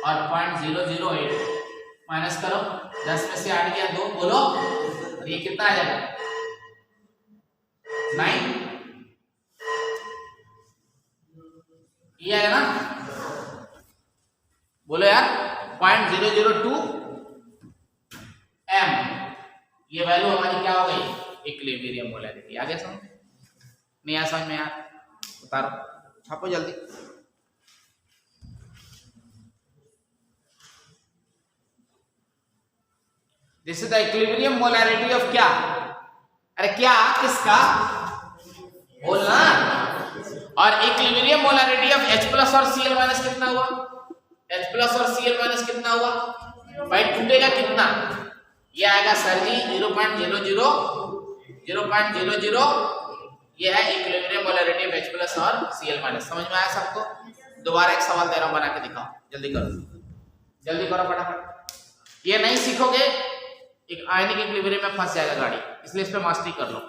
Speaker 2: और 0.008 माइनस करो, 10 में से 8 गया 2, बोलो ये कितना आ जाएगा 9, ये आएगा ना, बोलो यार 0.002 m, ये वैल्यू हमारी क्या हो गई, इक्विलिब्रियम मोलरिटी। आगे समझ नहीं आया समझ में यार? उतारो, छापो जल्दी। This is the equilibrium molarity of क्या, अरे क्या, किसका, बोलना। और इक्विलिब्रियम मोलरिटी ऑफ H+ और Cl- कितना हुआ, H+ और Cl- कितना हुआ भाई, टूटेगा कितना, ये आएगा सर जी 0.00, ये है इक्विलिब्रियम मोलरिटी ऑफ H+ और Cl-। समझ में आया सबको? दोबारा एक सवाल दे रहा हूं, बना के दिखाओ, जल्दी करो, जल्दी करो फटाफट। ये नहीं सीखोगे एक आयनिक इक्विलिब्रियम में फंस जाएगा गाड़ी, इसलिए इस पे मास्टरी कर लो।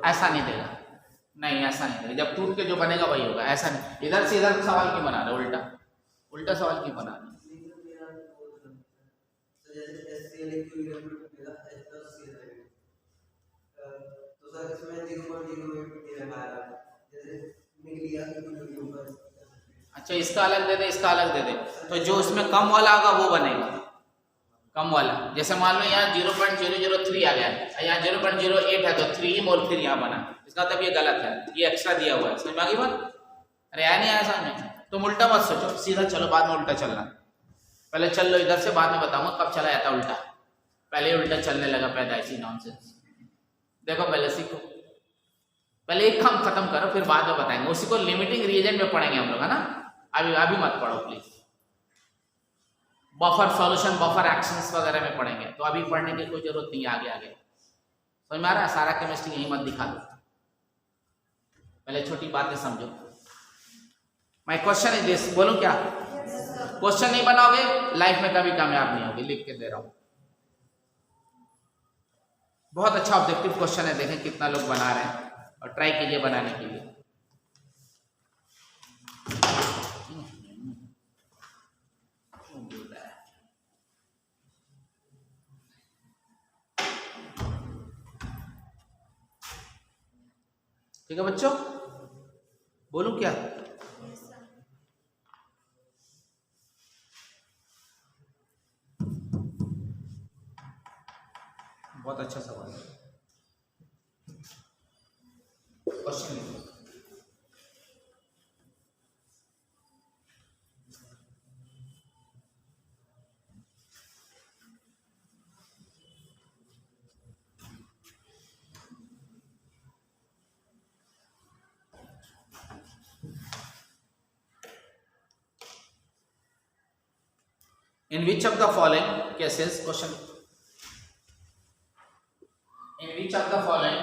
Speaker 2: ऐसा नहीं देगा, नहीं ऐसा नहीं देगा, जब टूट के जो बनेगा वही होगा, ऐसा नहीं। इधर से इधर सवाल क्यों बना रहे, उल्टा उल्टा सवाल क्यों बना रहे? अच्छा इसका अलग दे दे, इसका अलग दे दे, तो जो उसमें कम वाला होगा वो बनेगा, कम वाला। जैसे मान लो यहाँ 0.003 आ गया, यहाँ 0.08 है, तो 3 मोल फिर यहाँ बना, इसका मतलब ये गलत है, ये एक्स्ट्रा दिया हुआ है। समझ में आ गई बात? अरे आया नहीं आया समझ में? तुम उल्टा मत सोचो, सीधा चलो, बाद में उल्टा चलना। पहले चल लो इधर से, बाद में बताऊंगा कब चला जाता उल्टा, पहले उल्टा चलने लगा पैदाइशी नॉनसेंस। देखो पहले सीखो, पहले एक काम खत्म करो, फिर बाद में बताएंगे, उसी को लिमिटिंग रीजन में पढ़ेंगे हम लोग, है ना? अभी मत पढ़ो please, buffer solution, buffer actions वगैरह में पढ़ेंगे, तो अभी पढ़ने की कोई जरूरत नहीं है, आगे आगे। समझ में आ रहा है? सारा केमिस्ट्री यही मत दिखा दो, पहले छोटी बातें समझो। माय क्वेश्चन इज दिस, बोलूं क्या? क्वेश्चन नहीं बनाओगे लाइफ में कभी कामयाब नहीं होगी, लिख के दे रहा हूं। बहुत अच्छा ऑब्जेक्टिव क्वेश्चन है, देखें कितना लोग बना रहे हैं, और ट्राई कीजिए बनाने के लिए। ठीक है बच्चों, बोलूं क्या? बहुत अच्छा सवाल है, क्वेश्चन लिखो। In which of the following cases, question, in which of the following,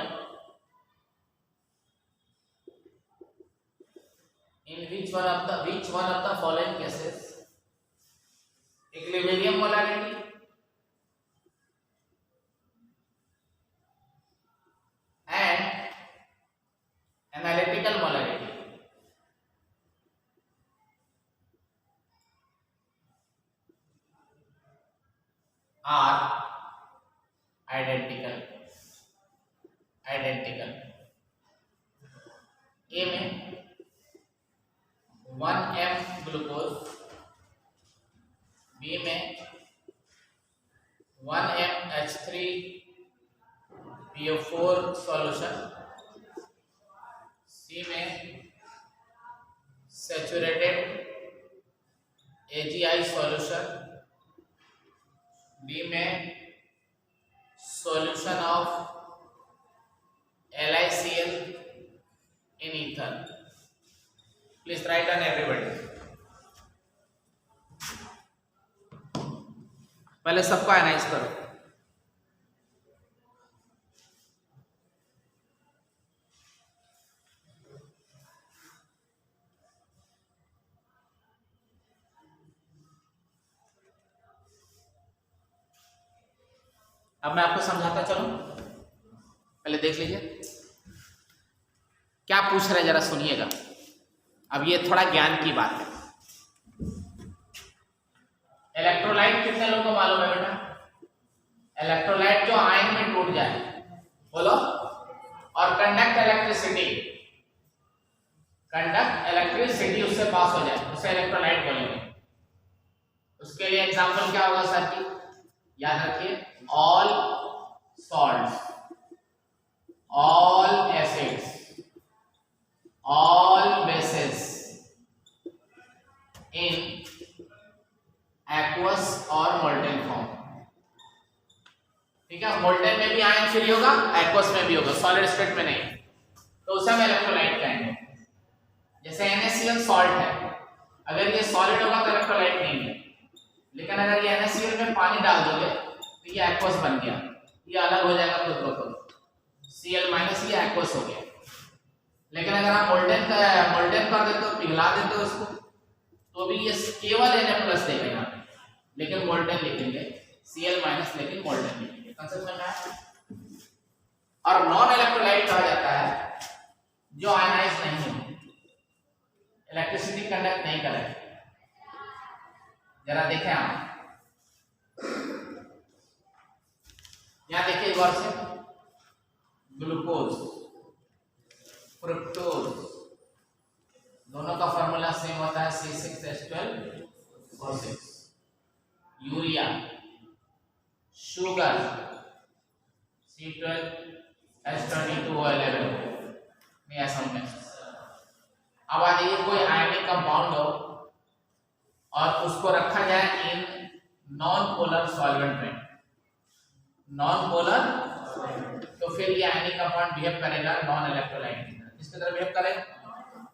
Speaker 2: in which one of the following cases equilibrium molarity and analytical molarity are identical? A में 1m ग्लूकोज, बी में 1m H3PO4 solution, सी में saturated AgI solution, D में solution of LiCl in ether. Please write down everybody. पहले सबको analyse करो। अब मैं आपको समझाता चलूं, पहले देख लीजिए क्या पूछ रहे हैं, जरा सुनिएगा। अब ये थोड़ा ज्ञान की बात है। इलेक्ट्रोलाइट कितने लोगों को मालूम है बेटा? इलेक्ट्रोलाइट जो आयन में टूट जाए, बोलो, और कंडक्ट इलेक्ट्रिसिटी उससे पास हो जाए, उसे इलेक्ट्रोलाइट बोलेंगे। उसके लिए एग्जांपल क्या होगा सर की? याद रखिए, all salts, all acids, all bases in aqueous और molten form। ठीक है, मोल्टेन में भी आयन फ्री होगा, एक्वस में भी होगा, सॉलिड स्टेट में नहीं, तो उसे हम इलेक्ट्रोलाइट कहेंगे। जैसे NaCl सॉल्ट है, अगर ये सॉलिड होगा तो इलेक्ट्रोलाइट नहीं है, लेकिन अगर ये NaCl में पानी डाल दोगे तो ये एक्वस बन गया, ये अलग हो जाएगा खुद ब खुद, Cl माइनस ये एक्वस हो गया। लेकिन अगर आप मोल्टेन कर देते हो, पिघला देते हो उसको, तो भी ये केवल Na प्लस देगा यहाँ पे, लेकिन मोल्टेन लिखेंगे, Cl माइनस लेकिन मोल्टेन लिखेंगे। कंसेप्ट समझ में आया? और नॉन इलेक्ट्रोलाइट कहा जाता है जो आयनाइज नहीं हो, इलेक्ट्रिसिटी कंडक्ट नहीं करेगा। जरा देखें आप, यहां देखिए गौर से, ग्लूकोज, फ्रुक्टोज, दोनों का फॉर्मूला सेम होता है C6H12O6। Urea, sugar C12H22O11। नहीं ऐसा होगा। अब आ जाइए, कोई आयनिक कंपाउंड हो और उसको रखा जाए इन नॉन पोलर सॉल्वेंट में, नॉन पोलर, तो फिर ये आयनिक कंपाउंड बिहेव करेगा नॉन इलेक्ट्रोलाइट की तरह, किसकी तरह बिहेव करेगा।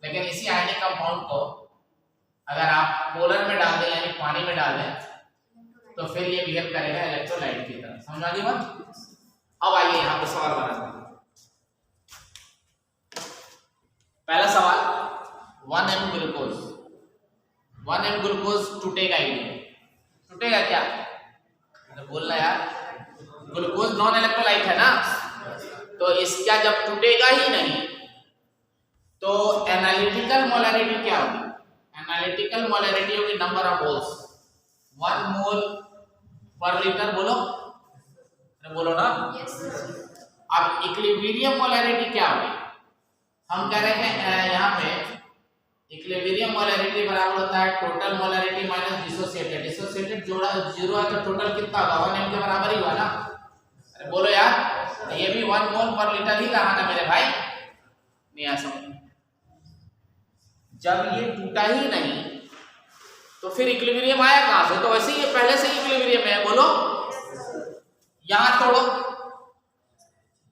Speaker 2: लेकिन इसी आयनिक कंपाउंड को अगर आप पोलर में डाल दें यानी पानी में डाल दें तो फिर ये बिहेव करेगा इलेक्ट्रोलाइट की तरह। समझ आ गई बात? अब आइए यहाँ पे सवाल बनाते हैं। पहला सवाल, 1m ग्लूकोज, 1m ग्लूकोज टूटेगा ही नहीं। टूटेगा क्या? अरे बोलना यार, ग्लूकोज नॉन इलेक्ट्रोलाइट है ना, तो इसका जब टूटेगा ही नहीं तो एनालिटिकल मोलैरिटी क्या होगी? एनालिटिकल मोलैरिटी होगी नंबर ऑफ मोल्स, 1 मोल पर लीटर। बोलो, अरे बोलो ना। अब इक्विलिब्रियम मोलैरिटी क्या होगी? हम कह रहे हैं यहाँ पे इक्विलिब्रियम मोलैरिटी बराबर होता है total molarity minus dissociated. Dissociated जोड़ा 0 है तो टोटल कितना होगा? 1m के बराबर ही हुआ ना। अरे बोलो यार, ये भी 1 मोल पर लीटर ही रहा ना मेरे भाई। नहीं आ समझ, जब ये टूटा ही नहीं तो फिर इक्विलिब्रियम आया कहां से? तो वैसे ही ये पहले से ही इक्विलिब्रियम है। बोलो, यहां तोड़ो,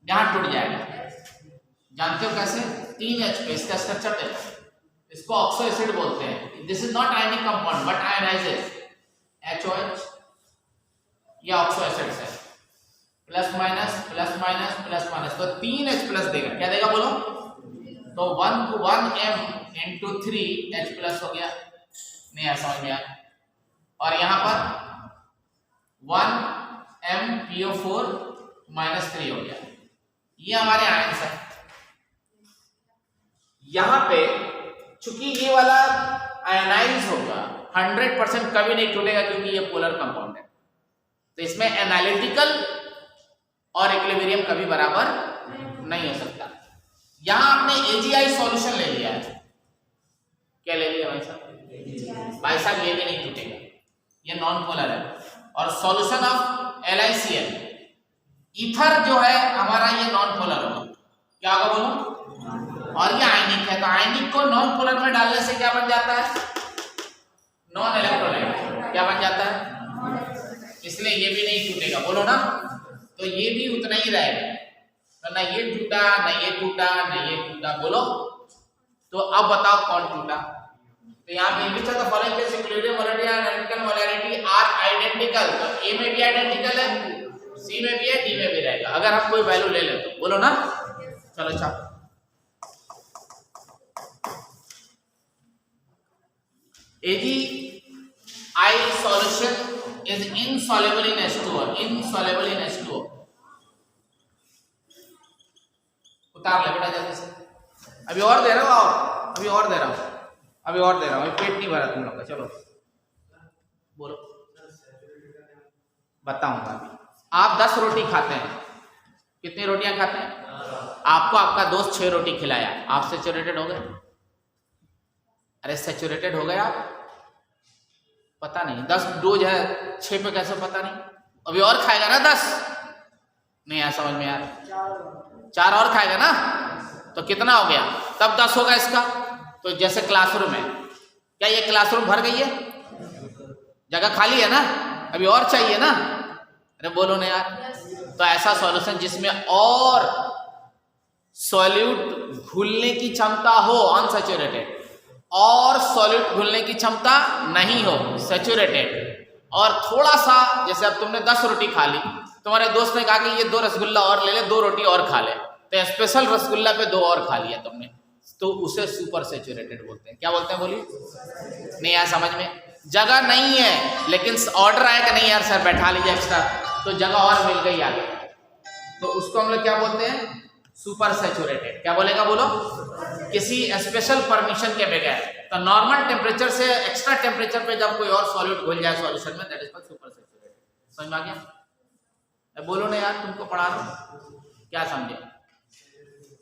Speaker 2: यहां टूट जाएगा। जानते हो कैसे? 3H पे इसका स्ट्रक्चर देखो, इसको ऑक्सो एसिड बोलते हैं। This is not ionic compound but ionizes, HOH या ऑक्सो एसिड से plus minus plus minus plus minus, तो 3H प्लस देगा। क्या देगा बोलो? तो 1m into 3H प्लस हो गया। नहीं ऐसा हो गया। और यहां पर 1mPO4 माइनस 3 हो गया। ये हमारे आयंस है। यहां पे चूंकि ये वाला आयनाइज होगा, 100% कभी नहीं टूटेगा क्योंकि ये पोलर कंपाउंड है, तो इसमें एनालिटिकल और इक्विलिब्रियम कभी बराबर नहीं हो सकता। यहां आपने AgI सॉल्यूशन ले लिया है। क्या ले लिया भाई साहब? भाई साहब ये भी नहीं टूटेगा, ये नॉन पोलर है। और सॉल्यूशन ऑफ LiCl, ईथर जो है हमारा, ये नॉन पोलर होगा। क्या होगा बोलो? और ये आयनिक है, तो आयनिक को नॉन पोलर में डालने से क्या बन जाता है? Non electrolyte. क्या बन जाता है? इसलिए ये भी नहीं टूटेगा। बोलो ना, तो ये भी उतना ही रहेगा। तो ना ये टूटा, ना ये टूटा, ना ये टूटा। बोलो, तो अब बताओ कौन टूटा? तो यहाँ पे which of the following case equilibrium molarity and analytical molarity are identical? तो A में भी आइडेंटिकल है, C में भी है, D में भी रहेगा अगर हम कोई वैल्यू ले ले तो। बोलो ना, चलो छापो। AgI solution is insoluble in H2O, insoluble in H2O। उतार ले बेटा जल्दी से। अभी और दे रहा हूँ, और अभी और दे रहा हूँ, अभी और दे रहा हूँ। पेट नहीं भरा तुम लोग का। चलो बोलो, बताऊंगा अभी। आप 10 रोटी खाते हैं, कितनी रोटियां खाते हैं? आपको आपका दोस्त 6 रोटी खिलाया, आप सैचुरेटेड हो गए? अरे सैचुरेटेड हो गए आप? पता नहीं, 10 डोज है, 6 पे कैसे पता नहीं? अभी और खाएगा ना 10? नहीं आया समझ में यार? 4 और खाएगा ना, तो कितना हो गया? तब 10 होगा इसका। तो जैसे क्लासरूम है, क्या ये क्लासरूम भर गई है? जगह खाली है ना, अभी और चाहिए ना? अरे बोलो ना यार। तो ऐसा सॉल्यूशन जिसमें और सॉल्यूट घुलने की क्षमता हो, अनसैचुरेटेड, और सॉल्यूट घुलने की क्षमता नहीं हो, सैचुरेटेड, और थोड़ा सा, जैसे अब तुमने 10 रोटी खा ली, तुम्हारे दोस्त ने कहा कि ये 2 रसगुल्ला और ले ले, 2 रोटी और खा ले, तो स्पेशल रसगुल्ला पे 2 और खा लिया तुमने, तो उसे सुपर सैचुरेटेड बोलते हैं। क्या बोलते हैं बोलिए? नहीं आया समझ में? जगह नहीं है लेकिन ऑर्डर आया कि नहीं यार सर बैठा लीजिए एक्स्ट्रा, तो जगह और मिल गई आगे, तो उसको हम लोग क्या बोलते हैं? Super saturated. क्या बोलेगा बोलो? किसी स्पेशल परमिशन के बगैर। तो नॉर्मल टेम्परेचर से एक्स्ट्रा टेम्परेचर पे जब कोई और सॉल्यूट घुल जाए सॉल्यूशन में, that is called super saturated. समझ में आ गया? बोलो ना यार, तुमको पढ़ा रहा हूं, क्या समझे?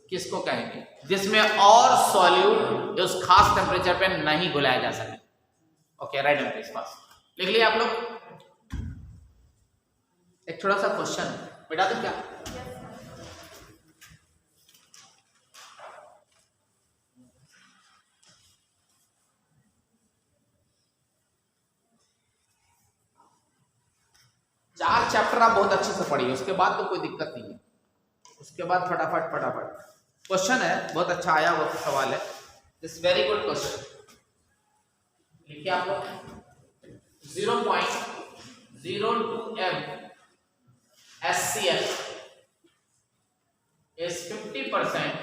Speaker 2: किसको कहेंगे? जिसमें और सॉल्यूट उस खास टेम्परेचर पे नहीं घुलाया जा सके। ओके, राइट एंड प्लीज पास। लिख लिया आप लोग? एक छोटा सा क्वेश्चन बेटा, तो क्या चार चैप्टर आप बहुत अच्छे से पढ़िए, उसके बाद तो कोई दिक्कत नहीं है, उसके बाद फटाफट क्वेश्चन है, बहुत अच्छा आया हुआ सवाल है, दिस वेरी गुड क्वेश्चन। लिखिए आप लोग 0.02 m HCl is 50%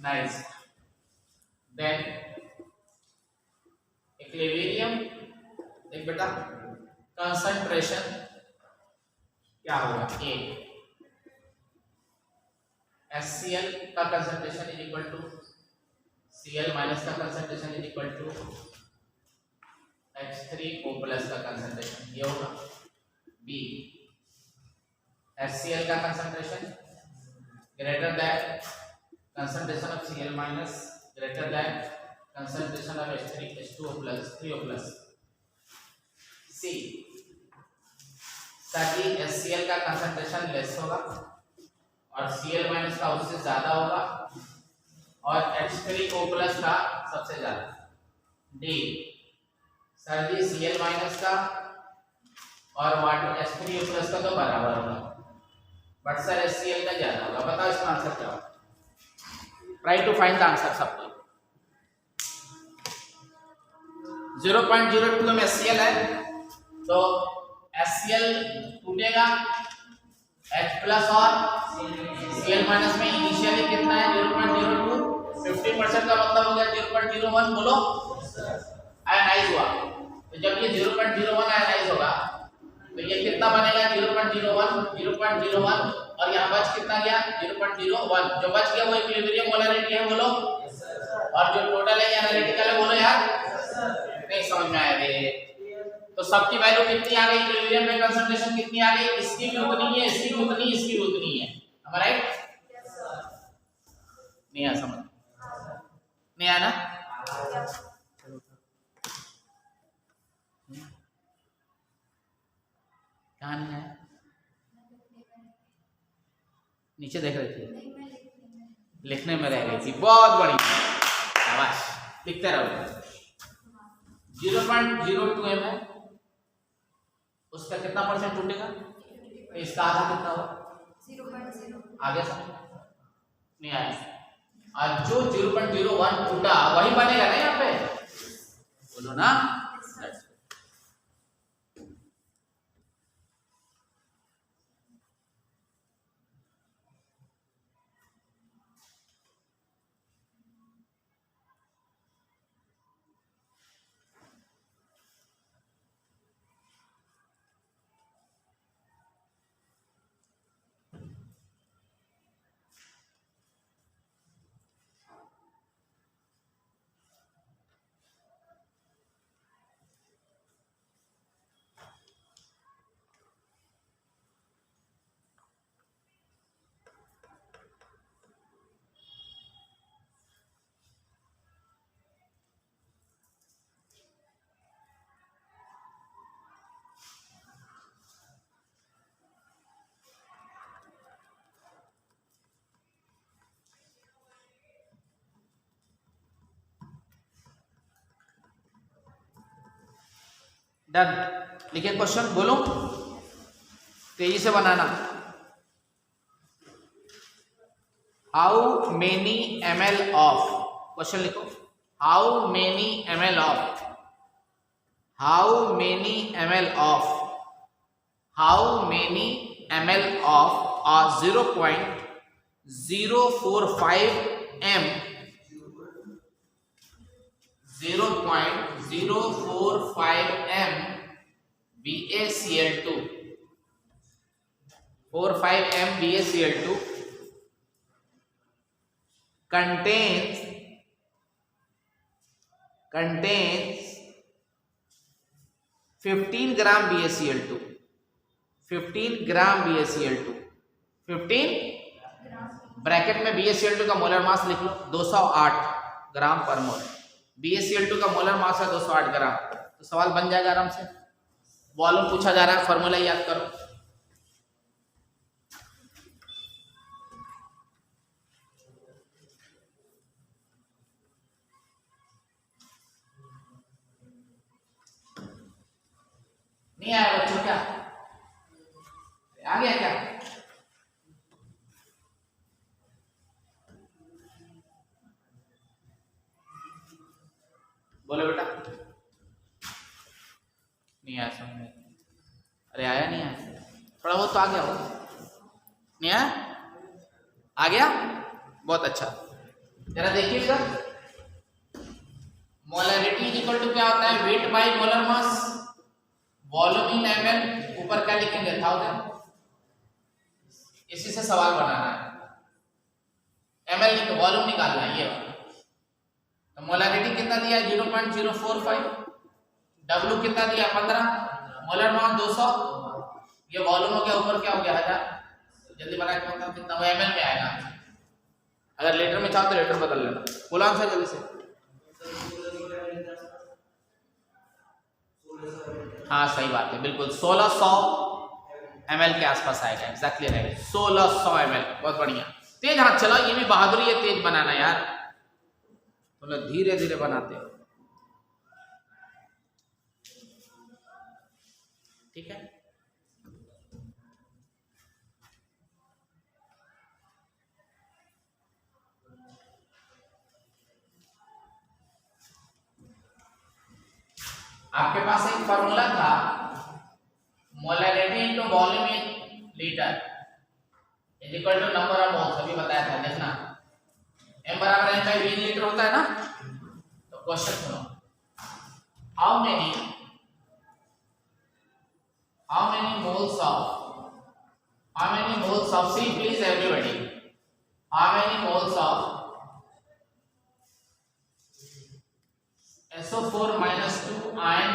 Speaker 2: ionized, then equilibrium, देख बेटा, कंसंट्रेशन क्या होगा? A HCl का concentration is equal to Cl minus का concentration is equal to H3O plus का कंसंट्रेशन, ये होगा। B HCl का concentration greater than concentration of Cl minus greater than concentration of H2O plus 3O plus। C ताकि HCl का concentration less होगा और Cl minus का उससे ज्यादा होगा और H3O प्लस का सबसे ज्यादा। D सर जी Cl माइनस का और वाटर H3O प्लस का तो बराबर होगा, बट सर HCl का ज्यादा होगा। बताओ इसका आंसर क्या होगा? Try to find the answer सबको। 0.02 में HCl है, तो HCl टूटेगा H प्लस और Cl माइनस में इनिशियली कितना है? 0.02, 50% का मतलब हो गया 0.01। बोलो, आयनाइज हुआ। तो जब ये 0.01 आयनाइज होगा तो ये कितना बनेगा? 0.01 और यहाँ बच कितना गया? 0.01। जो बच गया वो इक्विलिब्रियम मोलरिटी है, बोलो। और जो टोटल है एनालिटिकल है, बोलो यार। नहीं समझ में आया रे? तो सबकी वैल्यू कितनी आ गई? इक्विलिब्रियम में कंसंट्रेशन कितनी आ गई? इसकी भी उतनी है, इसकी भी उतनी, इसकी भी उतनी है। am I right? नहीं आया समझ? नहीं आया ना? कहाँ नहीं आया? नीचे देख रही थी, लिखने में रह गई थी। बहुत बढ़िया, शाबाश, लिखते रहो। 0.02 m है, उसका कितना परसेंट टूटेगा? इसका आधा कितना होगा?
Speaker 1: 0.0।
Speaker 2: आगे समझ नहीं आया? और जो 0.01 टूटा वही बनेगा ना यहाँ पे, बोलो ना। डन। लिखिए क्वेश्चन, बोलो तेजी से बनाना। How many ml of, question लिखो, how many ml of how many ml of 0.045 m 0.045 m BaCl2 45 m BaCl2 contains 15 gram BaCl2 15 gram BaCl2 15 bracket में BaCl2 का मोलर मास लिख लो 208 ग्राम पर मोल BaCl2 का मोलर मास है 208 ग्राम। तो सवाल बन जाएगा आराम से। वॉल्यूम पूछा जा रहा है, फॉर्मूला याद करो। नहीं आया बच्चों? क्या आ गया क्या? बोलो बेटा। नहीं आया समझ में? अरे आया नहीं आया? थोड़ा बहुत तो आ गया होगा। नहीं आया? आ गया? बहुत अच्छा। जरा देखिए इधर, मोलैरिटी इज इक्वल टू क्या होता है? Wait by molar mass, volume in ml, ऊपर क्या लिखेंगे? 1000। इसी से सवाल बनाना है। ml लिखो, वॉल्यूम निकालना है ये वाला। तो मोलैरिटी कितना दिया? 0.045। W कितना दिया? 15। Molar mass 200। ये वॉल्यूम हो गया, ऊपर क्या हो गया? 1000। जल्दी बना के बताओ कितना ml में आएगा। अगर लीटर में चाहो तो लीटर बदल लेना। बोलो आंसर जल्दी से। हाँ सही बात है, बिल्कुल 1600 ml के आसपास आएगा। Exactly right, 1600 ml। बहुत बढ़िया, तेज हाथ चलाओ। ये भी बहादुरी है, तेज बनाना यार। तो लोग धीरे धीरे बनाते हो, ठीक है। आपके पास एक फॉर्मूला था, molarity into volume in litre is equal to number of moles. अभी बताया था, देखना m बराबर n बाई v लीटर होता है ना। तो क्वेश्चन सुनो, how many moles of see please everybody, how many moles of SO4 minus 2 ion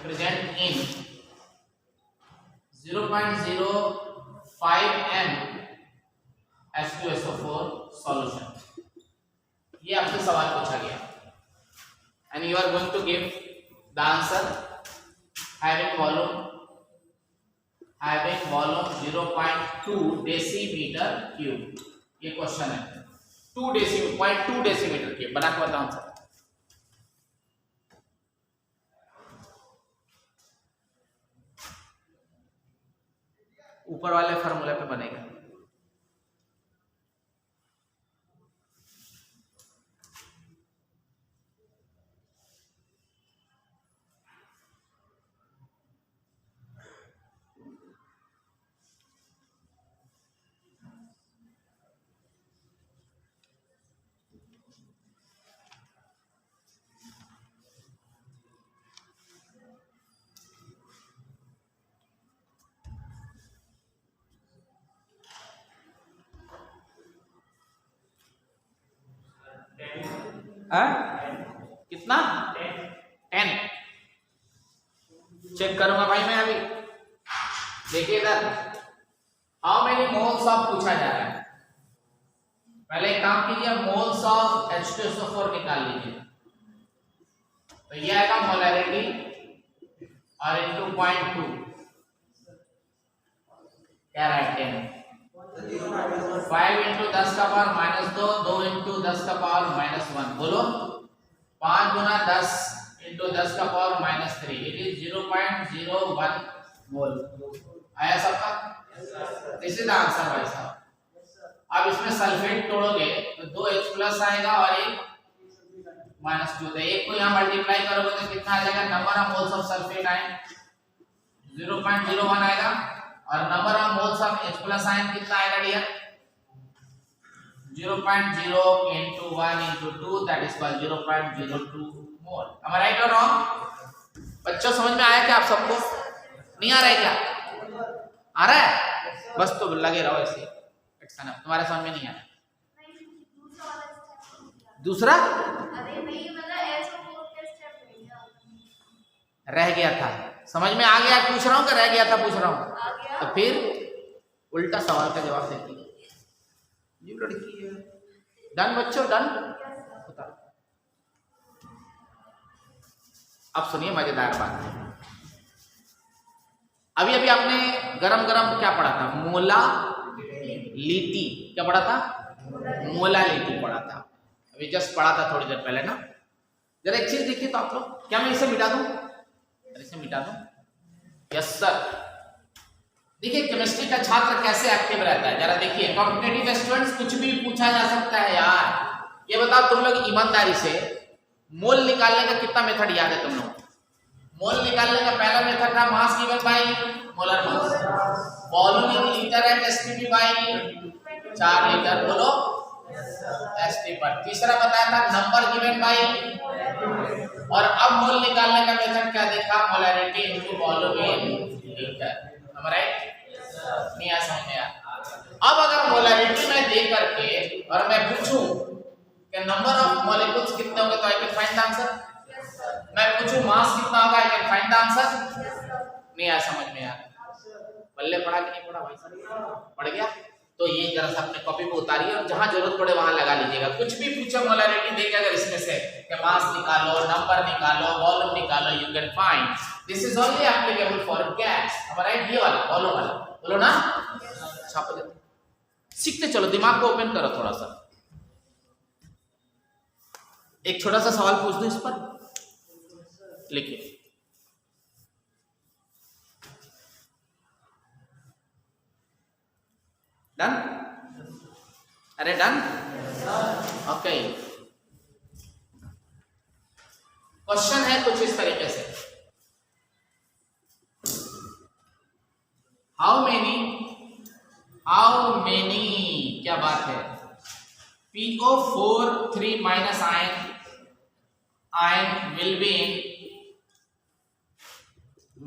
Speaker 2: present in 0.05 m H2SO4 solution। ये आपसे सवाल पूछा गया and you are going to give the answer having volume 0.2 decimetre cube. ये question है 2 decimetre cube. बना के बताओ आंसर। ऊपर वाले फार्मूले पे बनेगा। कितना? 10। चेक करूंगा भाई मैं अभी। देखिए इधर, हाउ मेनी मोल्स ऑफ पूछा जा रहा है। पहले एक काम कीजिए, मोल्स ऑफ H2SO4 निकाल लीजिए। तो ये आएगा मोलैरिटी और इनटू 0.2 क्या रहा है? 10। 5 इंटू 10 का पावर -2, 2 इंटू 10 का पावर -1। बोलो 5 गुना 10 इंटू 10 का पावर -3। इट इज 0.01 मोल। आया सबका? दिस इज द आंसर भाई साहब। अब अब इसमें सल्फेट तोड़ोगे तो 2H+ आएगा और एक -2, तो एक को यहाँ मल्टीप्लाई करोगे तो कितना आ जाएगा, number of moles of sulphate ion 0.01 आएगा और number of moles of H+ ion कितना आएगा dear, 0.0 into 1 into 2, that is called 0.02 mole. Am I right or wrong? बच्चों समझ में आया क्या आप सबको? नहीं आ रहा है क्या? आ रहा है? बस तो लगे रहो ऐसे, तुम्हारे समझ में नहीं आ रहा। दूसरा रह गया था, समझ में आ गया, पूछ रहा हूँ कि रह गया था पूछ रहा हूँ, तो फिर उल्टा सवाल का जवाब देती है ये लड़की है। डन बच्चों, डन। अब सुनिए मजेदार बात है, अभी अभी आपने गरम गरम क्या पढ़ा था, मोला लीटी, क्या पढ़ा था, मोला लीटी पढ़ा था, अभी जस्ट पढ़ा था थोड़ी देर पहले ना। जरा एक चीज देखिए तो आप लोग, क्या मैं इसे मिटा दूं, इसे मिटा दूं, यस सर। देखिए केमिस्ट्री का छात्र कैसे एक्टिव रहता है, जरा देखिए, कॉम्पिटिटिव स्टूडेंट्स कुछ भी पूछा जा सकता है यार। ये बताओ तुम लोग ईमानदारी से, मोल निकालने का कितना मेथड याद है तुम लोग? मोल निकालने का पहला मेथड था mass given by molar mass, volume in litre and STP by 4 litre, बोलो एसटी पर। तीसरा बताया था नंबर गिवन बाय, और अब मोल निकालने का मेथड क्या देखा, molarity into volume in litre. Right? नहीं आ समझ में आया? अब अगर मोलैरिटी में दे करके और मैं पूछूं कि नंबर ऑफ मॉलिक्यूल्स कितने होंगे तो I can find the answer. मैं पूछूं मास कितना होगा, I can find the answer. नहीं आ समझ में यार? पल्ले पढ़ा कि नहीं पढ़ा भाई साहब? पढ़ गया? तो ये जरा सा अपने कॉपी पे उतारिए और जहां जरूरत पड़े वहां लगा लीजिएगा। कुछ भी पूछे मोलैरिटी देके अगर इसमें से कि मास निकालो, नंबर निकालो, वॉल्यूम निकालो, you can find. This is only applicable for gas. Right? ये वाला वॉल्यूम वाला बोलो ना, छाप दे, सीखते चलो, दिमाग को ओपन करो थोड़ा सा। एक छोटा सा सवाल पूछ दो इस पर, लिखिए। डन? अरे डन? ओके। क्वेश्चन है कुछ इस तरीके से, हाउ मेनी, क्या बात है, PO4 3 minus ion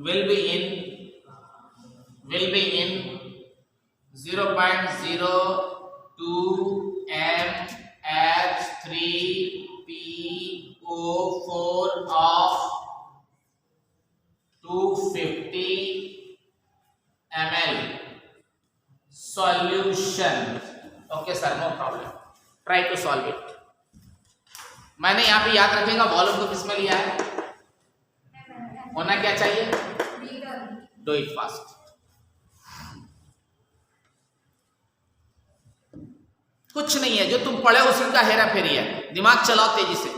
Speaker 2: will be in 0.02 mH3PO4 of 250 ml solution. Okay sir, no problem. Try to solve it. मैंने यहाँ पे याद रखेगा वॉल्यूम को किसमें लिया है, होना क्या चाहिए, डू इट फास्ट। कुछ नहीं है, जो तुम पढ़े उसी का हेरा फेरी है, दिमाग चलाओ तेजी से।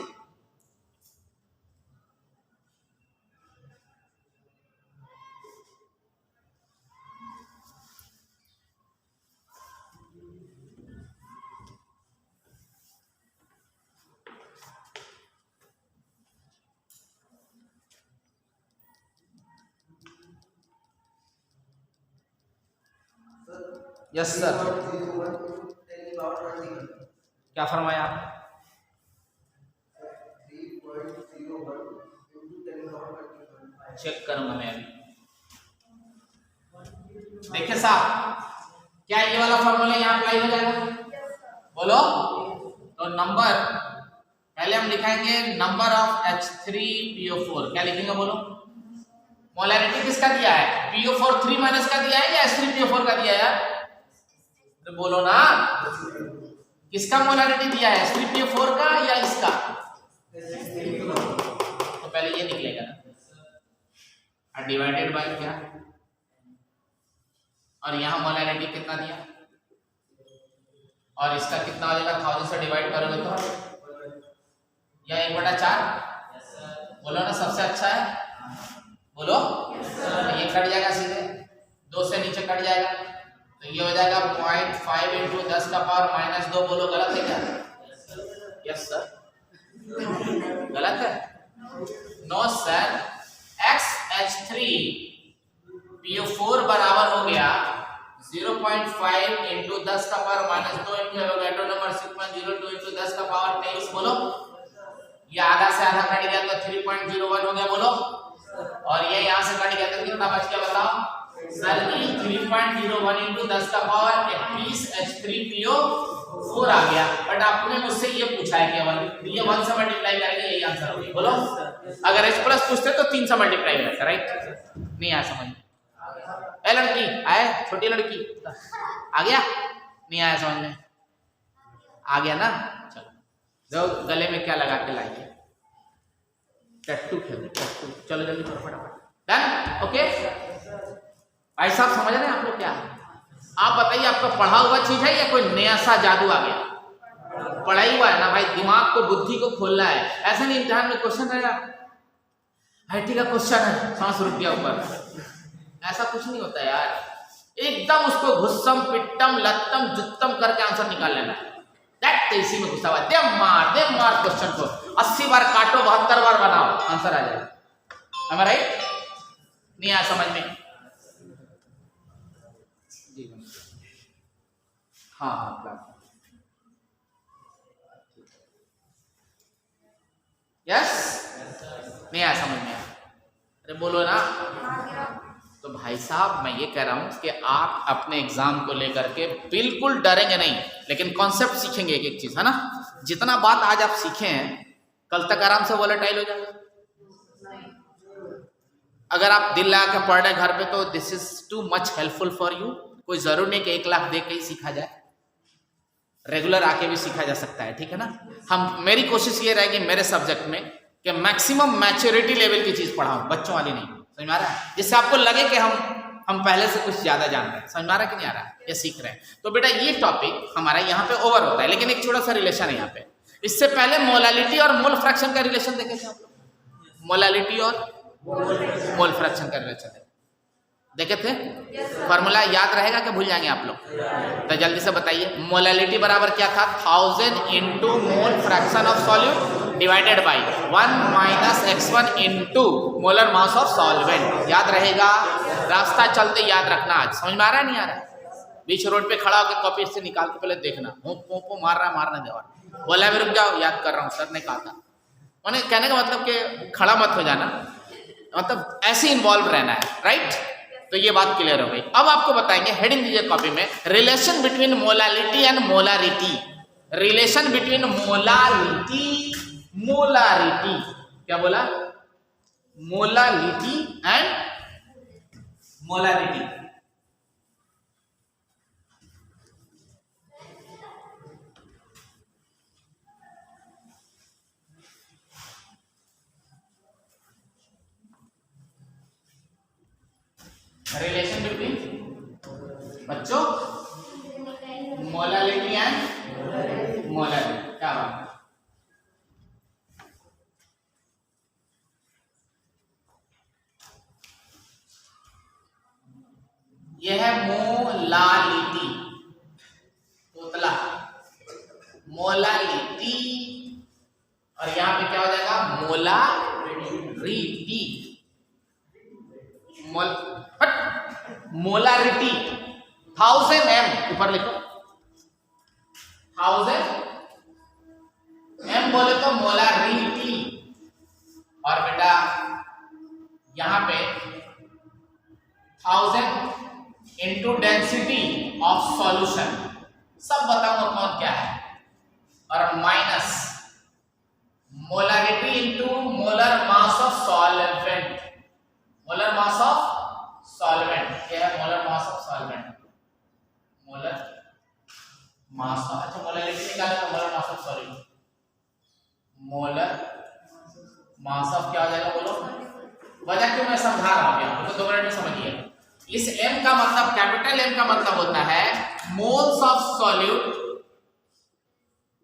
Speaker 2: यस सर, क्या फरमाया आप? चेक करूंगा मैं अभी। देखिए साहब, क्या ये वाला फॉर्मूला यहाँ अप्लाई हो जाएगा? बोलो। तो नंबर पहले हम लिखेंगे नंबर ऑफ H3PO4, क्या लिखेंगे बोलो? मोलैरिटी किसका दिया है, PO4 3 माइनस का दिया है या H3PO4 का दिया है यार? तो बोलो ना, किसका मोलैरिटी दिया है, H3PO4 का या इसका? तो पहले ये निकलेगा ना, और डिवाइडेड बाय क्या, और यहाँ मोलैरिटी कितना दिया, और इसका कितना हो जाएगा, 1000 से डिवाइड करोगे तो या 1/4। बोलो ना, सबसे अच्छा है, बोलो। ये कट जाएगा सीधे, 2 से नीचे कट जाएगा, तो तो ये हो जाएगा 0.5 इंटू 10 का पावर माइनस 2। बोलो गलत है क्या? यस सर, गलत है? नो सर, XH3PO4 बराबर हो गया 0.5 इंटू 10 का power minus 2 into Avogadro number 6.02 into 10 का पावर 23। बोलो, ये आधा से आधा कट गया तो 3.01 हो गया। बोलो, और ये यहाँ से कट गया तो कितना बच गया बताओ? सर 3.01 इंटू 10 का पावर 21 H3PO4 आ गया। बट आपने मुझसे ये पूछा है केवल, ये 1 से मल्टीप्लाई करेंगे, यही आंसर हो गया। बोलो, अगर H प्लस पूछते तो 3 से मल्टीप्लाई करते, राइट? नहीं आया समझ में? ए लड़की आए, छोटी लड़की आ गया? नहीं आया समझ में? आ गया ना? चलो, जो गले में क्या लगा के लाइए, टट्टू खेलो, टट्टू। चलो जल्दी करो फटाफट। डन? ओके भाई साहब, समझ रहे हैं आप लोग क्या? आप बताइए, आपका पढ़ा हुआ चीज है या कोई नया सा जादू आ गया? पढ़ा हुआ है ना भाई, दिमाग को, बुद्धि को खोलना है। ऐसा नहीं इम्तिहान में क्वेश्चन रहेगा IT का क्वेश्चन है 100 रुपया ऊपर, ऐसा कुछ नहीं होता यार। एकदम उसको घुस्सम पिट्टम लत्तम जुत्तम करके आंसर निकाल लेना है। दैट तो इसी में घुसा हुआ है। दे मार क्वेश्चन को 80 बार काटो, 72 बार बनाओ, आंसर आ जाएगा। am I right? नहीं आया समझ में? जी हाँ, यस, नहीं आया समझ में? अरे बोलो ना। तो भाई साहब, मैं ये कह रहा हूं कि आप अपने एग्जाम को लेकर के बिल्कुल डरेंगे नहीं, लेकिन कॉन्सेप्ट सीखेंगे एक एक चीज, है ना? जितना बात आज आप सीखे हैं, कल तक आराम से वॉलेटाइल हो जाएगा। अगर आप दिल लगा के पढ़ रहे घर पे, तो this is too much helpful for you. कोई जरूर नहीं कि 1 लाख दे के ही सीखा जाए, रेगुलर आके भी सीखा जा सकता है, ठीक है ना? मेरी कोशिश ये रहेगी मेरे सब्जेक्ट में कि मैक्सिमम मैच्योरिटी लेवल की चीज पढ़ाऊं, बच्चों वाली नहीं। समझ में आ रहा है? जिससे आपको लगे कि हम पहले से कुछ ज्यादा जान रहे हैं। समझ में आ रहा है कि नहीं आ रहा है? ये सीख रहे हैं। तो बेटा ये टॉपिक हमारा यहाँ पे ओवर होता है, लेकिन एक छोटा सा रिलेशन है यहाँ पे। इससे पहले मोलालिटी और मोल फ्रैक्शन का रिलेशन देखे थे आप लोग? मोलालिटी और मोल फ्रैक्शन का रिलेशन देखे थे? फॉर्मूला याद रहेगा कि भूल जाएंगे आप लोग? तो जल्दी से बताइए। मोलालिटी बराबर क्या था? 1000 into mole fraction of solute divided by 1 minus x1 into molar mass of solvent. याद रहेगा? रास्ता चलते याद रखना। आज समझ में आ रहा है नहीं आ रहा है? बीच रोड पे खड़ा होकर कॉपी से निकाल के पहले देखना, पो मार रहा है, मारने दे। और बोला भी रुक जाओ, याद कर रहा हूँ, सर ने कहा था। मैंने कहने का मतलब कि खड़ा मत हो जाना, मतलब ऐसे इन्वॉल्व रहना है, राइट? तो ये बात क्लियर हो गई। अब आपको बताएंगे, हेडिंग दीजिए कॉपी में, relation between molality and molarity. Relation between molarity, क्या बोला? Molality and molarity. Relation between बच्चों मोलालिटी एंड मोलारिटी, क्या बात है? यह है मोलालिटी, तोतला, मोलालिटी। और यहां पे क्या हो जाएगा? मोलारिटी। मोलारिटी 1000 m, ऊपर लिखो 1000 m बोले तो मोलारिटी। और बेटा यहां पे 1000 इंटू डेंसिटी ऑफ सॉल्यूशन, सब बताऊंगा कौन क्या है, और minus molarity into molar mass of solvent. Molar mass of solvent क्या है? Molar mass of solvent, molar mass of, अच्छा मोलारिटी निकाले तो molar mass of solvent, molar mass of क्या हो जाएगा? बोलो वजह क्यों मैं समझा रहा हूं आपको, तो 2 मिनट में समझिए। इस m का मतलब, कैपिटल M का मतलब होता है moles of solute,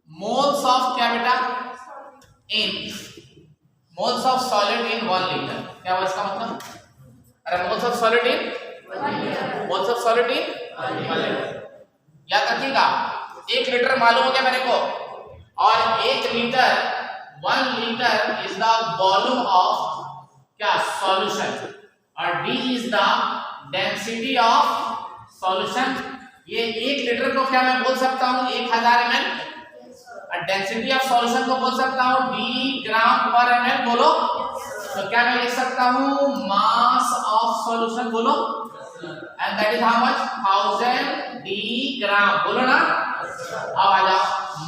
Speaker 2: moles of क्या बेटा? इन moles of solid in 1 litre. क्या हुआ इसका मतलब? अरे moles of solid in, moles of solid in याद रखिएगा, 1 लीटर मालूम हो गया मेरे को, और 1 litre 1 litre is the volume of क्या सॉल्यूशन, और D is the density of solution. ये 1 लीटर को क्या मैं बोल सकता हूँ 1000 ml, और डेंसिटी ऑफ सॉल्यूशन को बोल सकता हूँ D ग्राम पर ml। बोलो तो क्या मैं लिख सकता हूँ मास ऑफ सॉल्यूशन, बोलो, and that is how much 1000 D ग्राम, बोलो ना। अब आ जाओ,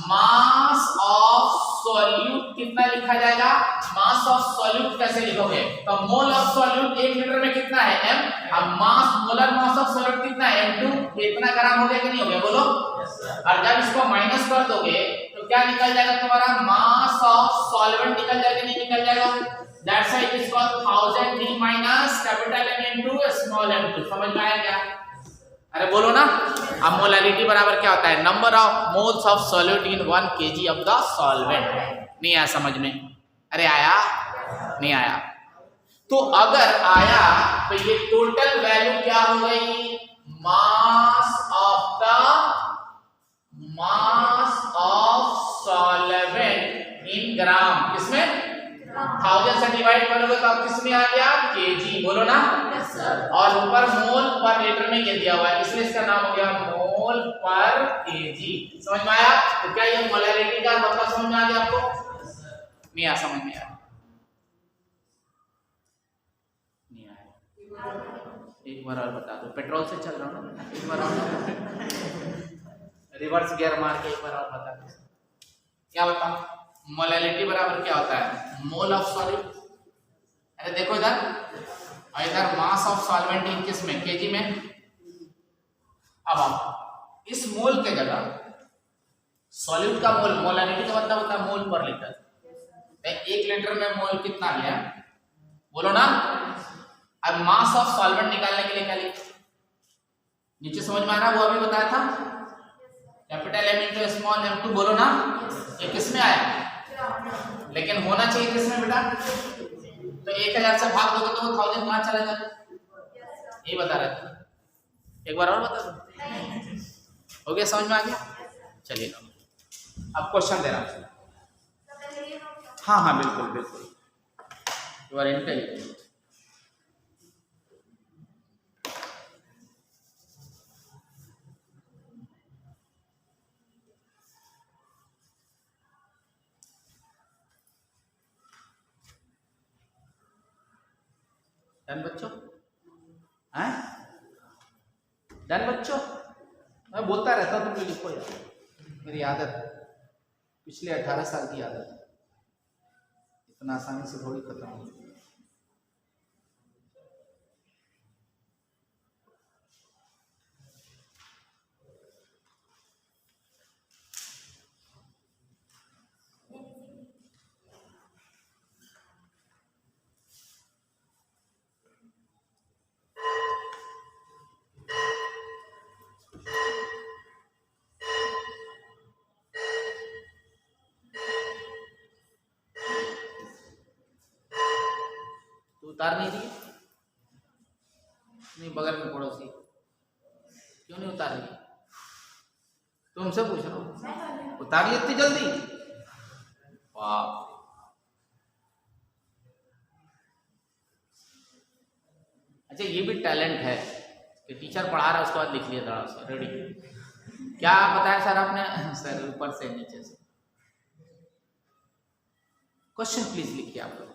Speaker 2: मास ऑफ सॉल्यूट कितना लिखा जाएगा, मास ऑफ सॉल्यूट कैसे लिखोगे, तो मोल ऑफ सॉल्यूट 1 लीटर में कितना है m, अब mass molar mass of solute कितना है m2, इतना ग्राम हो गया कि नहीं हो गया, बोलो। और जब इसको माइनस कर दोगे तो क्या निकल जाएगा तुम्हारा मास ऑफ सॉल्वेंट, निकल जाएगा नहीं निकल जाएगा, that's why it is called 1000 D minus capital M into small m2। समझ में आया क्या, अरे बोलो ना। अब मोलैलिटी बराबर क्या होता है, number of moles of solute in 1 kg of the solvent. नहीं आया समझ में, अरे आया नहीं आया, तो अगर आया तो ये टोटल वैल्यू क्या हो गई, मास ऑफ सॉल्वेंट इन ग्राम, किसमें 1000 से डिवाइड करोगे तो आप किसमें आ गया केजी, बोलो ना। और ऊपर मोल पर लीटर में ये दिया हुआ है, इसलिए इसका नाम हो गया मोल पर केजी। समझ में आया, तो क्या ये मोलैरिटी का मतलब समझ में आ गया आपको, नहीं आया समझ में आया, नहीं आया, एक बार और बता दो, पेट्रोल से चल रहा हूँ ना, एक बार और रिवर्स गियर मार के एक बार और बता दो, क्या बताऊं, मोलैलिटी बराबर क्या होता है, मोल ऑफ सॉल्यूट, अरे देखो इधर, और इधर मास ऑफ सॉल्वेंट इन किस में, केजी में। अब आप इस मोल के जगह सॉल्यूट का मोल, मोलैलिटी का मतलब होता है मोल पर लीटर, 1 लीटर में मोल कितना गया, बोलो ना। अब मास ऑफ सॉल्वेंट निकालने के लिए क्या लिखे, नीचे समझ में आ रहा है, वो अभी बताया था, capital M into small m2, बोलो ना। ये किस में आया, लेकिन होना चाहिए किसमें बेटा, तो 1000 से भाग दोगे तो वो 1000 कहाँ चला जाएगा, ये बता रहे थे, एक बार और बता दो, हो गया समझ में आ गया। चलिए अब क्वेश्चन दे रहा हूँ, हाँ हाँ बिल्कुल बिल्कुल, यू आर इंटेलिजेंट। डन बच्चों, हैं डन बच्चों, मैं बोलता रहता हूँ, तुम लिखो यार, मेरी आदत, पिछले 18 साल की आदत है, इतना आसानी से थोड़ी खत्म होगी। उतार नहीं रही, नहीं बगल में पड़ोसी क्यों नहीं उतार रही, तुमसे पूछ रहा हूँ, उतार ली इतनी जल्दी, वाह। अच्छा ये भी टैलेंट है कि टीचर पढ़ा रहा है उसके बाद लिख लिया धड़ा से, रेडी। क्या बताया सर आपने, सर ऊपर से नीचे से, क्वेश्चन प्लीज लिखिए आप लोग,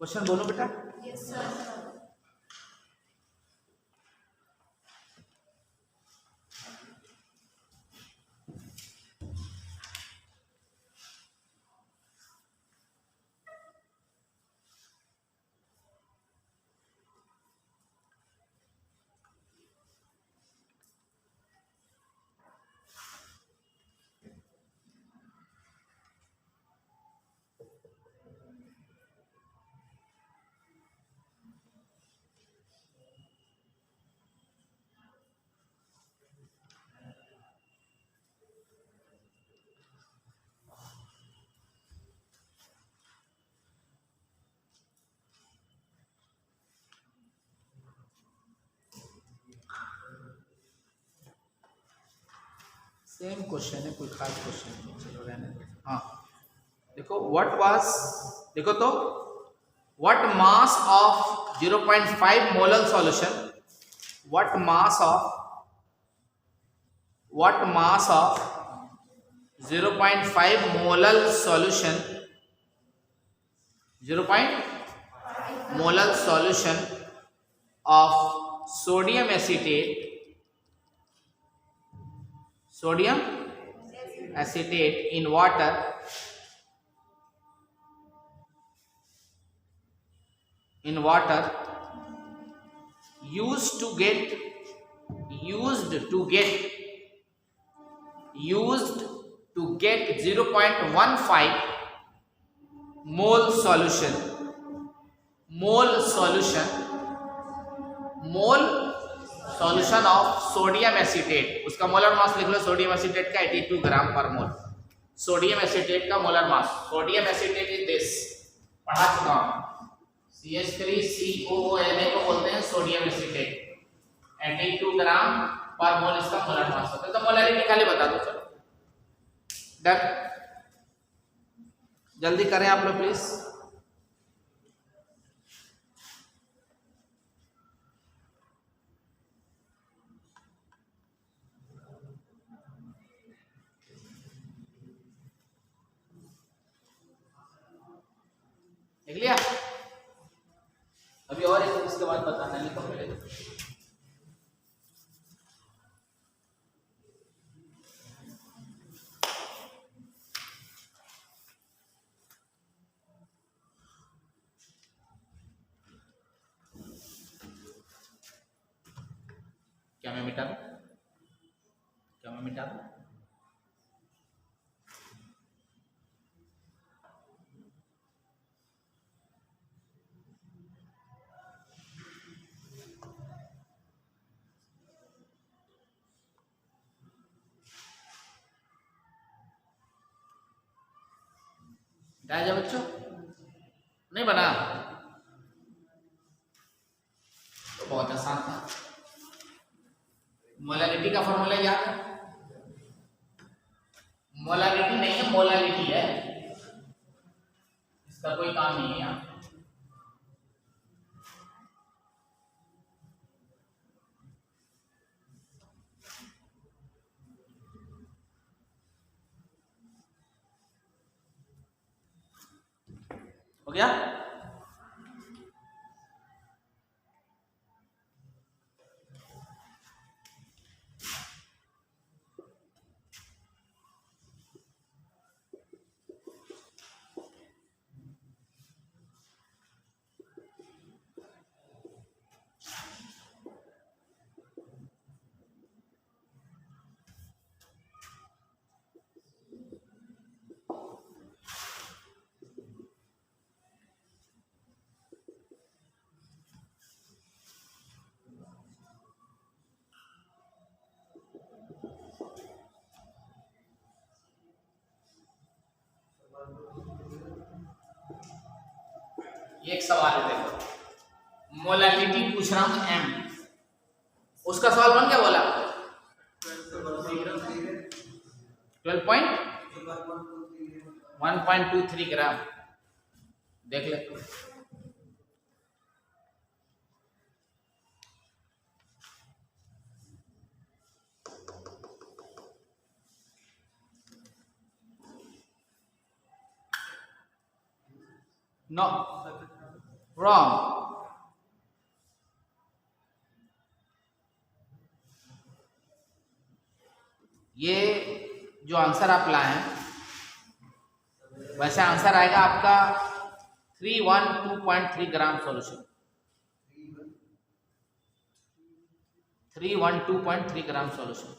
Speaker 2: क्वेश्चन बोलो बेटा।
Speaker 1: Yes sir.
Speaker 2: सेम क्वेश्चन है, कोई खास क्वेश्चन नहीं, चलो रहने दो। हाँ देखो व्हाट वाज, देखो तो what mass of 0.5 molar solution, what mass of 0.5 molar solution, 0.5 molar solution of sodium acetate in water used to get 0.15 mole solution of sodium acetate, उसका मोलर मास लिख लो सोडियम एसीटेट का 82 ग्राम पर मोल। Sodium acetate का molar mass, sodium acetate is this, पढ़ा चुका हूं, CH3COONA को बोलते हैं सोडियम एसीटेट, 82 ग्राम पर मोल इसका मोलर मास होता है। तो मोलरिटी खाली बता दो, चलो डन, जल्दी करें आप लोग प्लीज। देख लिया, अभी और एक इसके बाद बताना, लिखो पहले। क्या मैं मिटा दूं? जा बच्चों, नहीं बना तो बहुत आसान था। मोलारिटी का फॉर्मूला याद है? मोलारिटी नहीं है, मोलारिटी है, इसका कोई काम नहीं है यहाँ। हो गया? ये एक सवाल है, देखो मोलारिटी पूछ रहा हूं m, उसका सवाल बन क्या बोला 12.123 ग्राम, देख ले। नो रॉन्ग, ये जो आंसर आप लाए हैं वैसे आंसर आएगा आपका 312.3 ग्राम सॉल्यूशन, 312.3 ग्राम सॉल्यूशन।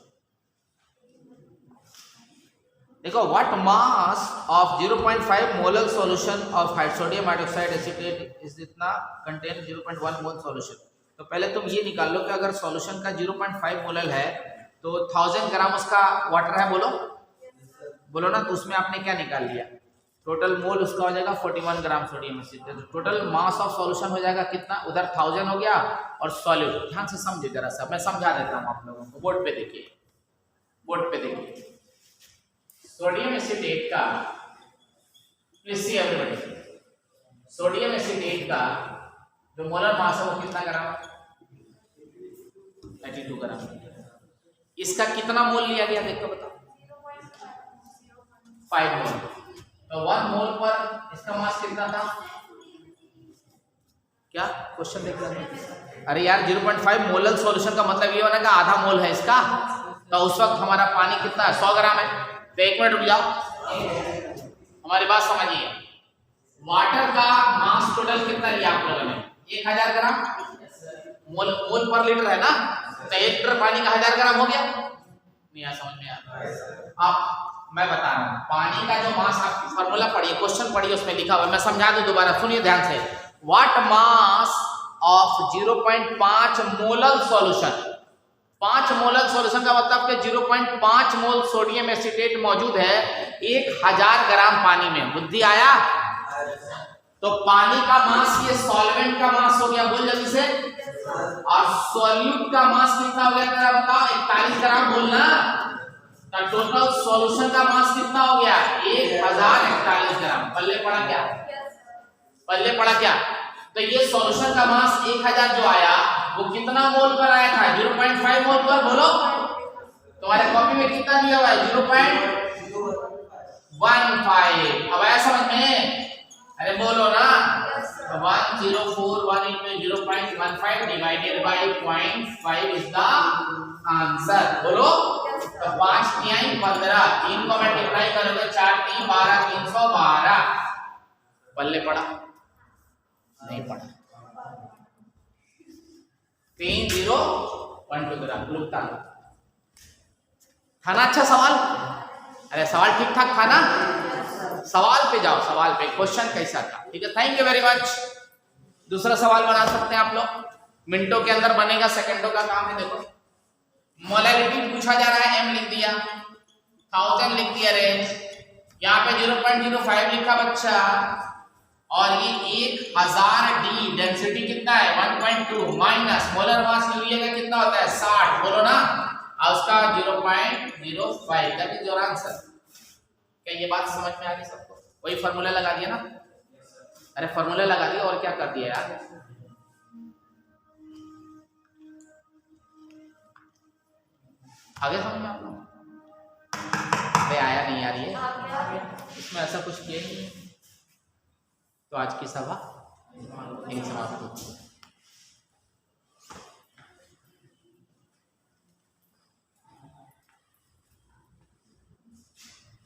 Speaker 2: देखो what mass of 0.5 molar solution of sodium hydroxide acetate is इतना कंटेन 0.1 मोल सॉल्यूशन। तो पहले तुम ये निकाल लो कि अगर सॉल्यूशन का 0.5 मोलर है तो 1000 ग्राम उसका वाटर है, बोलो ना, तो उसमें आपने क्या निकाल लिया, टोटल मोल उसका हो जाएगा 41 ग्राम सोडियम एसिटेट। तो टोटल मास ऑफ सॉल्यूशन हो जाएगा कितना, उधर 1000 हो गया और सॉल्यूट। ध्यान से समझे जरा सा, मैं समझा देता हूँ आप लोगों को, बोर्ड पे देखिए, बोर्ड पे देखिए, सोडियम एसिटेट का, please see everybody, sodium acetate का जो मोलर मास है वो कितना ग्राम? 92 ग्राम। इसका कितना मोल लिया गया देखो बताओ? 5 मोल। तो 1 मोल पर इसका मास कितना था? क्या क्वेश्चन देख रहे हैं? अरे यार 0.5 मोलल सॉल्यूशन का मतलब ये होना कि आधा मोल है इसका। तो उस वक्त हमारा पानी कितना है? 100 ग्राम है। तो 1 मिनट रुक जाओ, हमारी बात समझिए। वाटर का मास टोटल कितना लिया आप लोगों ने? 1000 ग्राम। मोल पर लीटर है ना, तो 1 लीटर पानी का 1000 ग्राम हो गया। नहीं आ समझ में आता? अब मैं बता रहा हूँ, पानी का जो मास, आप फॉर्मूला पढ़िए, क्वेश्चन पढ़िए, उसमें लिखा हुआ है, मैं समझा दूं दोबारा, सुनिए ध्यान से। What mass of 0.5 molal solution, 5 molal solution का मतलब कि 0.5 मोल सोडियम एसिटेट मौजूद है 1000 ग्राम पानी में। बुद्धि आया? तो पानी का मास ये सॉल्वेंट का मास हो गया, बोल जल्दी से। और सॉल्यूट का मास कितना हो गया तेरा बताओ? 41 ग्राम बोलना। तो टोटल सॉल्यूशन का मास कितना हो गया? 1041 ग्राम। पल्ले पड़ा क्या? पल्ले पड़ा क्या? तो ये सॉल्यूशन का मास 1000 जो आया वो कितना मोल पर आया था? 0.5 मोल पर। बोलो तुम्हारे कॉपी में कितना दिया हुआ है? 0.15। अब आया समझ में? अरे बोलो ना। 1041 into 0.15 divided by 0.5 is the answer। बोलो तो 5 तिहाई 15, 3 को मल्टीप्लाई करोगे 4 3 12, 312। पल्ले पड़ा? नहीं पड़ा। 3012 ग्राम। रुकता था ना? अच्छा सवाल? अरे सवाल ठीक ठाक था ना? सवाल पे जाओ, सवाल पे। क्वेश्चन कैसा था? ठीक है, थैंक यू वेरी मच। दूसरा सवाल बना सकते हैं आप लोग, मिनटों के अंदर बनेगा, सेकंडों का काम है। देखो मोलैरिटी पूछा जा रहा है, m लिख दिया, 1000 लिख दिया रेंज, यहाँ पे 0.05 लिखा बच्चा, और ये 1000 डी डेंसिटी कितना है? 1.2 माइनस मोलर मास यूरिया का कितना होता है? 60। बोलो ना। और उसका 0.05 दैट इज योर आंसर। क्या ये बात समझ में आ गई सबको? वही फार्मूला लगा दिया ना? अरे फार्मूला लगा दिया और क्या कर दिया यार? आगे समझ में आप लोग? अरे आया नहीं यार, ये इसमें ऐसा कुछ किया ही नहीं। तो आज की सभा यही समाप्त होती है।